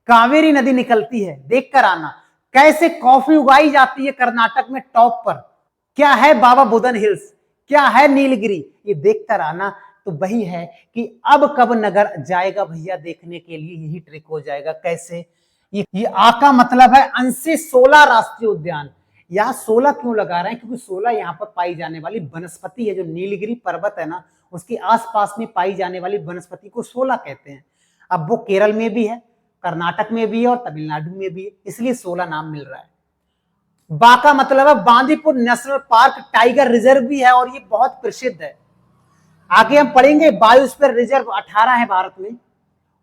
कावेरी नदी निकलती है, देखकर आना कैसे कॉफी उगाई जाती है कर्नाटक में टॉप पर, क्या है बाबा बुदन हिल्स, क्या है नीलगिरी, ये देखकर आना। तो वही है कि अब कब नगर जाएगा भैया देखने के लिए, यही ट्रिक हो जाएगा। कैसे, ये आ का मतलब है अंश से 16 राष्ट्रीय उद्यान। यहाँ 16 क्यों लगा रहे हैं, क्योंकि 16 यहाँ पर पाई जाने वाली वनस्पति है, जो नीलगिरी पर्वत है ना, उसके आसपास में पाई जाने वाली वनस्पति को 16 कहते हैं। अब वो केरल में भी है, कर्नाटक में भी है और तमिलनाडु में भी है, इसलिए 16 नाम मिल रहा है। बा का मतलब है Bandipur national park tiger reserve भी है, और ये बहुत प्रसिद्ध है। आगे हम पढ़ेंगे बायोस्फीयर रिजर्व 18 है भारत में,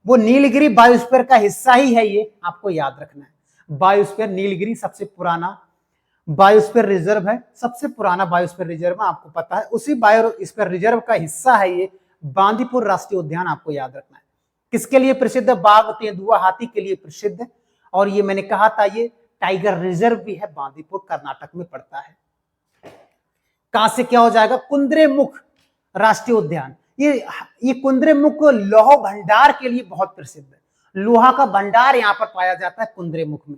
वो नीलगिरी बायोस्फीयर का हिस्सा ही है, ये आपको याद रखना है। बायोस्फीयर नीलगिरी सबसे पुराना बायोस्फीयर रिजर्व है, सबसे पुराना बायोस्फीयर रिजर्व है, आपको पता है, उसी बायोस्फीयर रिजर्व का हिस्सा है ये बांदीपुर राष्ट्रीय उद्यान, आपको याद रखना है। किसके लिए प्रसिद्ध है, बाघ तेंदुआ हाथी के लिए प्रसिद्ध है। और ये मैंने कहा था ये टाइगर रिजर्व भी है, बांदीपुर कर्नाटक में पड़ता है। कहां से क्या हो जाएगा, कुंद्रेमुख राष्ट्रीय उद्यान। ये कुंद्रेमुख लौह भंडार के लिए बहुत प्रसिद्ध है, लोहा का भंडार यहां पर पाया जाता है कुंद्रेमुख में।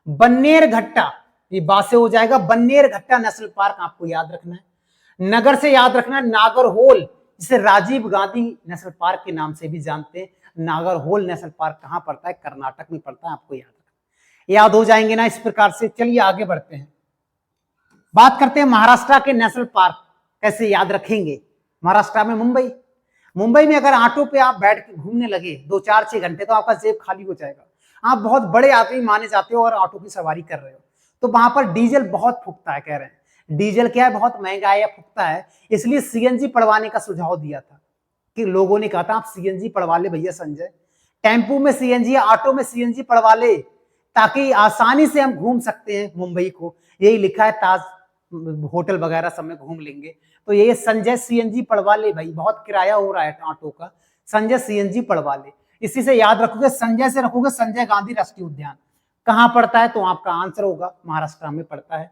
बन्नेर घट्टा, ये बात से हो जाएगा बन्नेर घट्टा नेशनल पार्क, आपको याद रखना है। नगर से याद रखना है नागरहोल, जिसे राजीव गांधी नेशनल पार्क के नाम से भी जानते हैं। नागरहोल नेशनल पार्क कहां पड़ता है, कर्नाटक में पड़ता है, आपको याद रखना, याद हो जाएंगे ना इस प्रकार से। चलिए आगे बढ़ते हैं, बात करते हैं महाराष्ट्र के नेशनल पार्क कैसे याद रखेंगे। महाराष्ट्र में मुंबई में अगर ऑटो पे आप बैठ के घूमने लगे 2-4-6 घंटे, तो आपका जेब खाली हो जाएगा। आप बहुत बड़े आदमी माने जाते हो और ऑटो की सवारी कर रहे हो, तो वहां पर डीजल बहुत फूकता है, कह रहे हैं डीजल क्या है, बहुत महंगा है या फूकता है, इसलिए सीएनजी पड़वाने का सुझाव दिया था कि लोगों ने कहा था आप सीएनजी पड़वा ले भैया संजय, टेम्पू में सीएनजी, ऑटो में सीएनजी पड़वा ले, ताकि आसानी से हम घूम सकते हैं मुंबई को। यही लिखा है, ताज होटल वगैरह सब में घूम लेंगे। तो ये संजय सीएनजी पड़वा ले भाई, बहुत किराया हो रहा है ऑटो का, संजय सीएनजी पड़वा ले। इसी से याद रखोगे, संजय से रखोगे संजय गांधी राष्ट्रीय उद्यान, कहां पड़ता है? तो आपका आंसर होगा महाराष्ट्र में पड़ता है।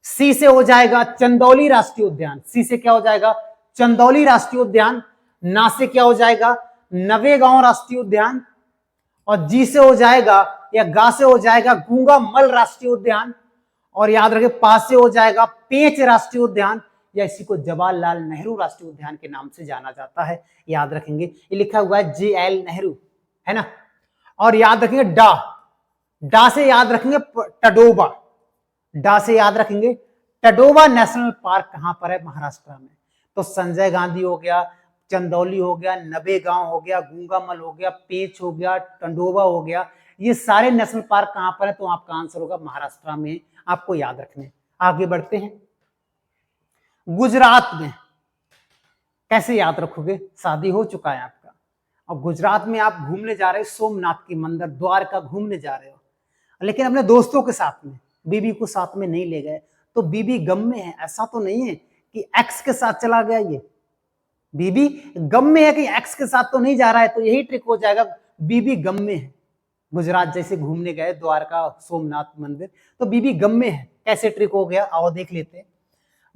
सी से हो जाएगा चंदौली राष्ट्रीय उद्यान। सी से क्या हो जाएगा? चंदौली राष्ट्रीय उद्यान। ना से क्या हो जाएगा? नवेगांव राष्ट्रीय उद्यान। और जी से हो जाएगा या गा से हो जाएगा गूंगामल राष्ट्रीय उद्यान। और याद रखें पा से हो जाएगा पेंच राष्ट्रीय उद्यान, या इसी को जवाहरलाल नेहरू राष्ट्रीय उद्यान के नाम से जाना जाता है। याद रखेंगे, ये लिखा हुआ है JL नेहरू, है ना। और याद रखेंगे डा, डा से याद रखेंगे टडोबा। डा से याद रखेंगे टडोबा नेशनल पार्क कहां पर है? महाराष्ट्र में। तो संजय गांधी हो गया, चंदौली हो गया, नवेगांव हो गया, गूंगामल हो गया, पेंच हो गया, टंडोबा हो गया, ये सारे नेशनल पार्क कहां पर है? तो आपका आंसर होगा महाराष्ट्र में। आपको याद रखने। आगे बढ़ते हैं। गुजरात में कैसे याद रखोगे? शादी हो चुका है आपका और गुजरात में आप घूमने जा रहे हो, सोमनाथ की मंदिर, द्वारका घूमने जा रहे हो, लेकिन अपने दोस्तों के साथ में, बीबी को साथ में नहीं ले गए, तो बीबी गम में है। ऐसा तो नहीं है कि एक्स के साथ चला गया, ये बीबी गम में है कि एक्स के साथ तो नहीं जा रहा है, तो यही ट्रिक हो जाएगा, बीबी गम में है। गुजरात जैसे घूमने गए, द्वारका, सोमनाथ मंदिर, तो बीबी गम में है। कैसे ट्रिक हो गया? आओ देख लेते हैं।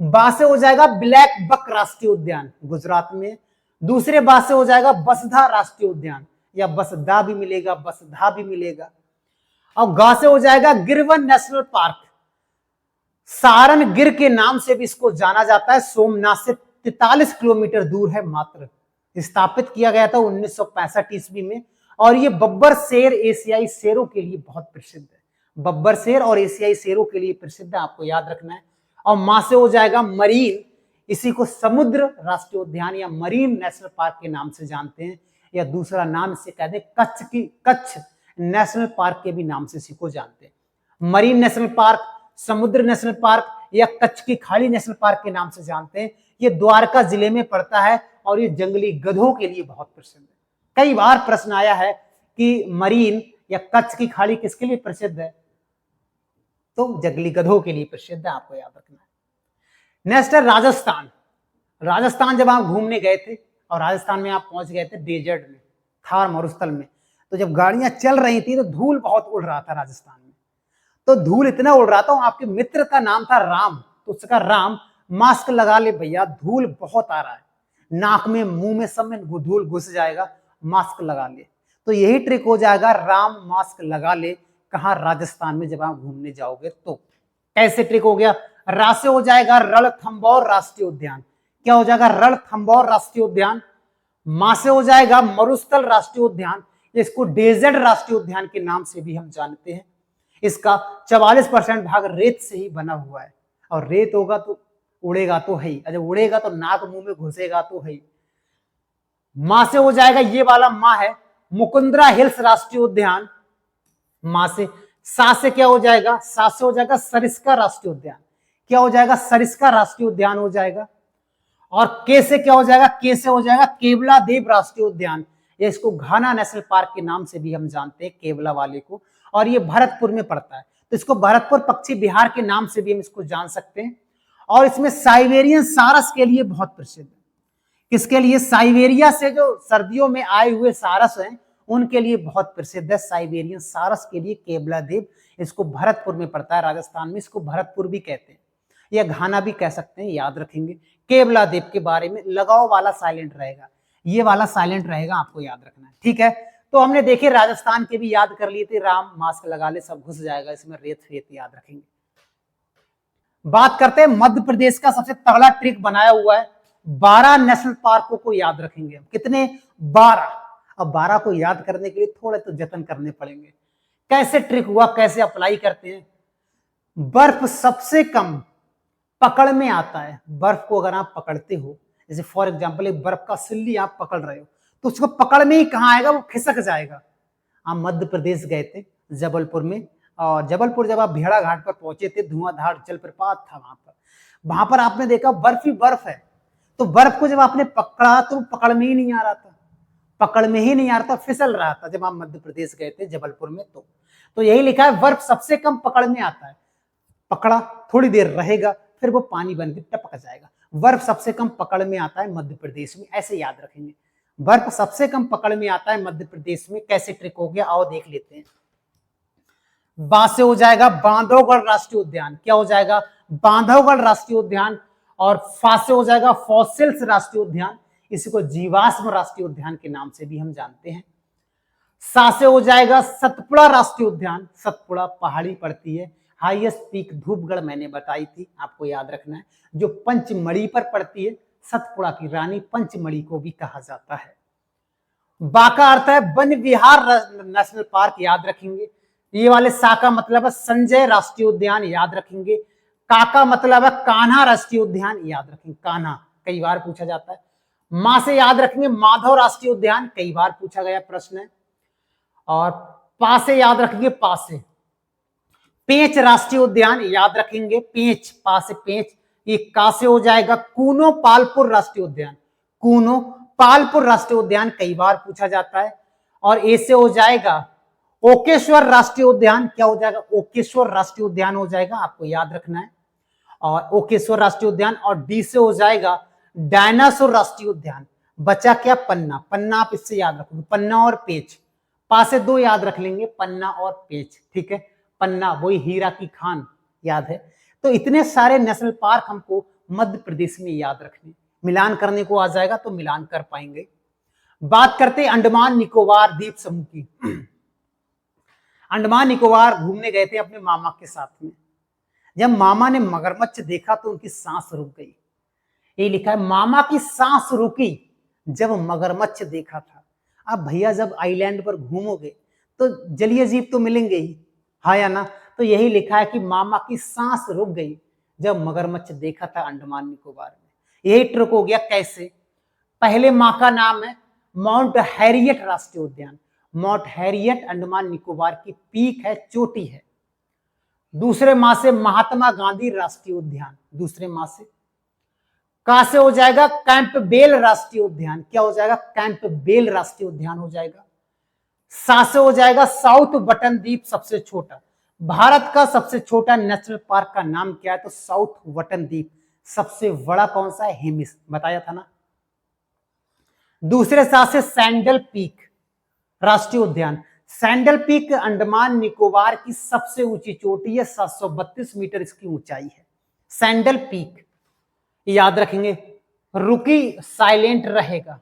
बा से हो जाएगा ब्लैक बक राष्ट्रीय उद्यान, गुजरात में। दूसरे बा से हो जाएगा बसधा राष्ट्रीय उद्यान, या बसदा भी मिलेगा, बसधा भी मिलेगा। और गा से हो जाएगा गिरवन नेशनल पार्क, सारण गिर के नाम से भी इसको जाना जाता है। सोमनाथ से 43 किलोमीटर दूर है मात्र। स्थापित किया गया था 1965 ईस्वी में। और ये बब्बर शेर एशियाई शेरों के लिए बहुत प्रसिद्ध है। बब्बर शेर और एशियाई शेरों के लिए प्रसिद्ध है, आपको याद रखना है। और मां से हो जाएगा मरीन, इसी को समुद्र राष्ट्रीय उद्यान या मरीन नेशनल पार्क के नाम से जानते हैं, या दूसरा नाम से कहते हैं कच्छ नेशनल पार्क के भी नाम से इसी को जानते हैं। मरीन नेशनल पार्क, समुद्र नेशनल पार्क या कच्छ की खाड़ी नेशनल पार्क के नाम से जानते हैं। ये द्वारका जिले में पड़ता है और ये जंगली गधों के लिए बहुत प्रसिद्ध है। कई बार प्रश्न आया है कि मरीन या कच्छ की खाड़ी किसके लिए प्रसिद्ध है? तो जंगली गधों के लिए प्रसिद्ध है, आपको याद रखना है। नेक्स्ट है राजस्थान। राजस्थान जब आप घूमने गए थे और राजस्थान में आप पहुंच गए थे डेजर्ट में, थार मरुस्थल में, तो जब गाड़ियां चल रही थी तो धूल बहुत उड़ रहा था राजस्थान में। तो धूल इतना उड़ रहा था, आपके मित्र का नाम था राम, तो उसका राम मास्क लगा ले भैया, धूल बहुत आ रहा है, नाक में मुंह में सब में धूल घुस जाएगा, मास्क लगा ले। तो यही ट्रिक हो जाएगा, राम मास्क लगा ले। कहां? राजस्थान में जब आप घूमने जाओगे तो। कैसे ट्रिक हो गया? रा से हो जाएगा रणथंभौर राष्ट्रीय उद्यान। क्या हो जाएगा? रणथंभौर राष्ट्रीय उद्यान। मां से हो जाएगा मरुस्थल राष्ट्रीय उद्यान, इसको डेजर्ट राष्ट्रीय उद्यान के नाम से भी हम जानते हैं। इसका 44% भाग रेत से ही बना हुआ है, और रेत होगा तो उड़ेगा तो है ही, जब उड़ेगा तो नाक मुंह में घुसेगा तो है ही। मां से हो जाएगा, ये वाला मां है मुकुंदरा हिल्स राष्ट्रीय उद्यान, मां से। सा से क्या हो जाएगा? सा से हो जाएगा सरिस्का राष्ट्रीय उद्यान। क्या हो जाएगा? सरिस्का राष्ट्रीय उद्यान हो जाएगा। और के से क्या हो जाएगा? के से हो जाएगा केवला देव राष्ट्रीय उद्यान, या इसको घाना नेशनल पार्क के नाम से भी हम जानते हैं, केवला वाले को। और ये भरतपुर में पड़ता है, तो इसको भरतपुर पक्षी बिहार के नाम से भी हम इसको जान सकते हैं। और इसमें साइबेरियन सारस के लिए बहुत प्रसिद्ध है। किसके लिए? साइबेरिया से जो सर्दियों में आए हुए सारस हैं, उनके लिए बहुत प्रसिद्ध है। साइबेरियन सारस के लिए केवला देव, इसको भरतपुर में पड़ता है राजस्थान में, इसको भरतपुर भी कहते हैं, या घाना भी कह सकते हैं, याद रखेंगे। केवला देव के बारे में लगाओ वाला साइलेंट रहेगा, ये वाला साइलेंट रहेगा, आपको याद रखना है, ठीक है। तो हमने देखे राजस्थान के भी याद कर लिए थे, राम मास्क लगा ले सब घुस जाएगा इसमें, रेत रेत याद रखेंगे। बात करते हैं मध्य प्रदेश का सबसे तगड़ा ट्रिक बनाया हुआ है, 12 नेशनल पार्कों को याद रखेंगे हम। कितने? 12। अब 12 को याद करने के लिए थोड़े तो जतन करने पड़ेंगे। कैसे ट्रिक हुआ, कैसे अप्लाई करते हैं? बर्फ सबसे कम पकड़ में आता है। बर्फ को अगर आप पकड़ते हो, जैसे फॉर एग्जांपल एक बर्फ का सिल्ली आप पकड़ रहे हो, तो उसको पकड़ में ही कहां आएगा? वो खिसक जाएगा। आप मध्य प्रदेश गए थे जबलपुर में, और जबलपुर जब आप भेड़ा घाट पर पहुंचे थे, धुआंधार जलप्रपात था वहां पर आपने देखा बर्फ ही बर्फ है। तो बर्फ को जब आपने पकड़ा तो पकड़ में ही नहीं आ रहा था, पकड़ में ही नहीं आ रहा था, फिसल रहा था जब आप मध्य प्रदेश गए थे जबलपुर में। तो यही लिखा है, बर्फ सबसे कम पकड़ में आता है। पकड़ा थोड़ी देर रहेगा, फिर वो पानी बन के टपक जाएगा। बर्फ सबसे कम पकड़ में आता है मध्य प्रदेश में, ऐसे याद रखेंगे। बर्फ सबसे कम पकड़ में आता है मध्य प्रदेश में। कैसे ट्रिक हो गया, आओ देख लेते हैं। बा से हो जाएगा बांधवगढ़ राष्ट्रीय उद्यान, क्या हो जाएगा बांधवगढ़ राष्ट्रीय उद्यान। और फा से हो जाएगा फॉसिल्स राष्ट्रीय उद्यान, इसी को जीवाश्म राष्ट्रीय उद्यान के नाम से भी हम जानते हैं। सा से हो जाएगा सतपुड़ा राष्ट्रीय उद्यान, सतपुड़ा पहाड़ी पड़ती है, हाईएस्ट पीक धूपगढ़ मैंने बताई थी, आपको याद रखना है, जो पंचमढ़ी पर पड़ती है, सतपुड़ा की रानी पंचमढ़ी को भी कहा जाता है। बा का अर्थ है वन विहार नेशनल पार्क, याद रखेंगे। ये वाले सा का मतलब है संजय राष्ट्रीय उद्यान, याद रखेंगे। का का मतलब है कान्हा राष्ट्रीय उद्यान, याद रखेंगे, कान्हा कई बार पूछा जाता है। मां से याद रखेंगे माधव राष्ट्रीय उद्यान, कई बार पूछा गया प्रश्न है। और पा से याद रखेंगे पा से पेंच राष्ट्रीय उद्यान, याद रखेंगे पेंच, पा से पेंच। ये का से हो जाएगा कूनो पालपुर राष्ट्रीय उद्यान, कूनो पालपुर राष्ट्रीय उद्यान कई बार पूछा जाता है। और ए से हो जाएगा ओकेश्वर राष्ट्रीय उद्यान, क्या हो जाएगा ओकेश्वर राष्ट्रीय उद्यान हो जाएगा, आपको याद रखना है, और ओकेश्वर राष्ट्रीय उद्यान। और डी से हो जाएगा डायनासोर राष्ट्रीय उद्यान, बचा क्या पन्ना, पन्ना आप इससे याद रखोगे, पन्ना और पेच, पा से दो याद रख लेंगे, पन्ना और पेच, ठीक है। पन्ना वही हीरा की खान, याद है। तो इतने सारे नेशनल पार्क हमको मध्य प्रदेश में याद रखने, मिलान करने को आ जाएगा तो मिलान कर पाएंगे। बात करते अंडमान निकोबार द्वीप समूह की। अंडमान निकोबार घूमने गए थे अपने मामा के साथ में, जब मामा ने मगरमच्छ देखा तो उनकी सांस रुक गई। ये लिखा है मामा की सांस रुकी जब मगरमच्छ देखा था। अब भैया जब आइलैंड पर घूमोगे तो जलीय जीव तो मिलेंगे ही, हाँ या ना। तो यही लिखा है कि मामा की सांस रुक गई जब मगरमच्छ देखा था अंडमान निकोबार में। यही ट्रिक हो गया। कैसे, पहले माँ का नाम है माउंट हैरियट राष्ट्रीय उद्यान, माउंट हैरियट अंडमान निकोबार की पीक है, चोटी है। दूसरे माह से महात्मा गांधी राष्ट्रीय उद्यान, दूसरे माह से। का से हो जाएगा कैंपबेल राष्ट्रीय उद्यान, क्या हो जाएगा कैंपबेल राष्ट्रीय उद्यान हो जाएगा। सा से हो जाएगा साउथ बटन द्वीप, सबसे छोटा, भारत का सबसे छोटा नेशनल पार्क का नाम क्या है, तो साउथ बटन द्वीप। सबसे बड़ा कौन सा है, हेमिस, बताया था ना। दूसरे सा से सैंडल पीक राष्ट्रीय उद्यान, सैंडल पीक अंडमान निकोबार की सबसे ऊंची चोटी है, 732 मीटर इसकी ऊंचाई है, सैंडल पीक, याद रखेंगे। रुकी साइलेंट रहेगा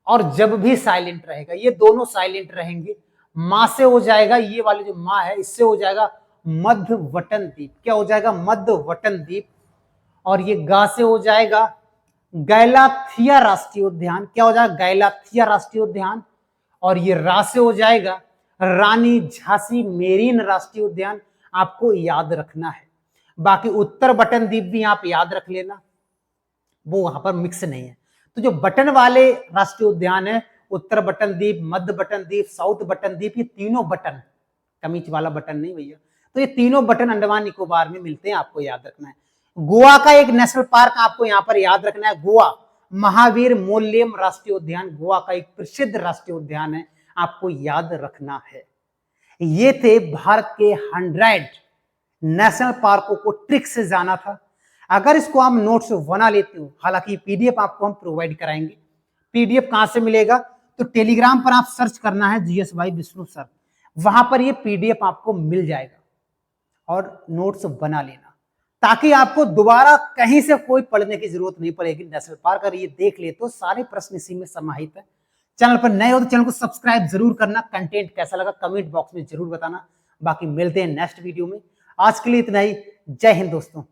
और जब भी साइलेंट रहेगा, ये दोनों साइलेंट रहेंगे। मां से हो जाएगा, ये वाली जो मां है इससे हो जाएगा मध्यवटन द्वीप, क्या हो जाएगा मध्यवटन द्वीप। और ये गा से हो जाएगा गैलाथिया राष्ट्रीय उद्यान, क्या हो जाएगा गैलाथिया राष्ट्रीय उद्यान। और ये रा से हो जाएगा रानी झांसी मेरीन राष्ट्रीय उद्यान, आपको याद रखना है। बाकी उत्तर बटन द्वीप भी आप याद रख लेना, वो वहां पर मिक्स नहीं है। तो जो बटन वाले राष्ट्रीय उद्यान है, उत्तर बटन द्वीप, मध्य बटन द्वीप, साउथ बटन द्वीप, ये तीनों बटन, कमीज वाला बटन नहीं भैया, तो ये तीनों बटन अंडमान निकोबार में मिलते हैं, आपको याद रखना है। गोवा का एक नेशनल पार्क आपको यहाँ पर याद रखना है, गोवा महावीर मोल्यम राष्ट्रीय उद्यान, गोवा का एक प्रसिद्ध राष्ट्रीय उद्यान है, आपको याद रखना है। ये थे भारत के 100 नेशनल पार्कों को ट्रिक से जाना था। अगर इसको आप नोट्स बना लेते हो, हालांकि पीडीएफ आपको हम प्रोवाइड कराएंगे। पीडीएफ कहां से मिलेगा, तो टेलीग्राम पर आप सर्च करना है जीएस भाई विष्णु सर, वहां पर ये पीडीएफ आपको मिल जाएगा और नोट्स बना लेना, ताकि आपको दोबारा कहीं से कोई पढ़ने की जरूरत नहीं पड़ेगी। नेशनल पार्क अगर ये देख ले तो सारे प्रश्न इसी में समाहित है। चैनल पर नए हो तो चैनल को सब्सक्राइब जरूर करना। कंटेंट कैसा लगा कमेंट बॉक्स में जरूर बताना। बाकी मिलते हैं नेक्स्ट वीडियो में। आज के लिए इतना ही। जय हिंद दोस्तों।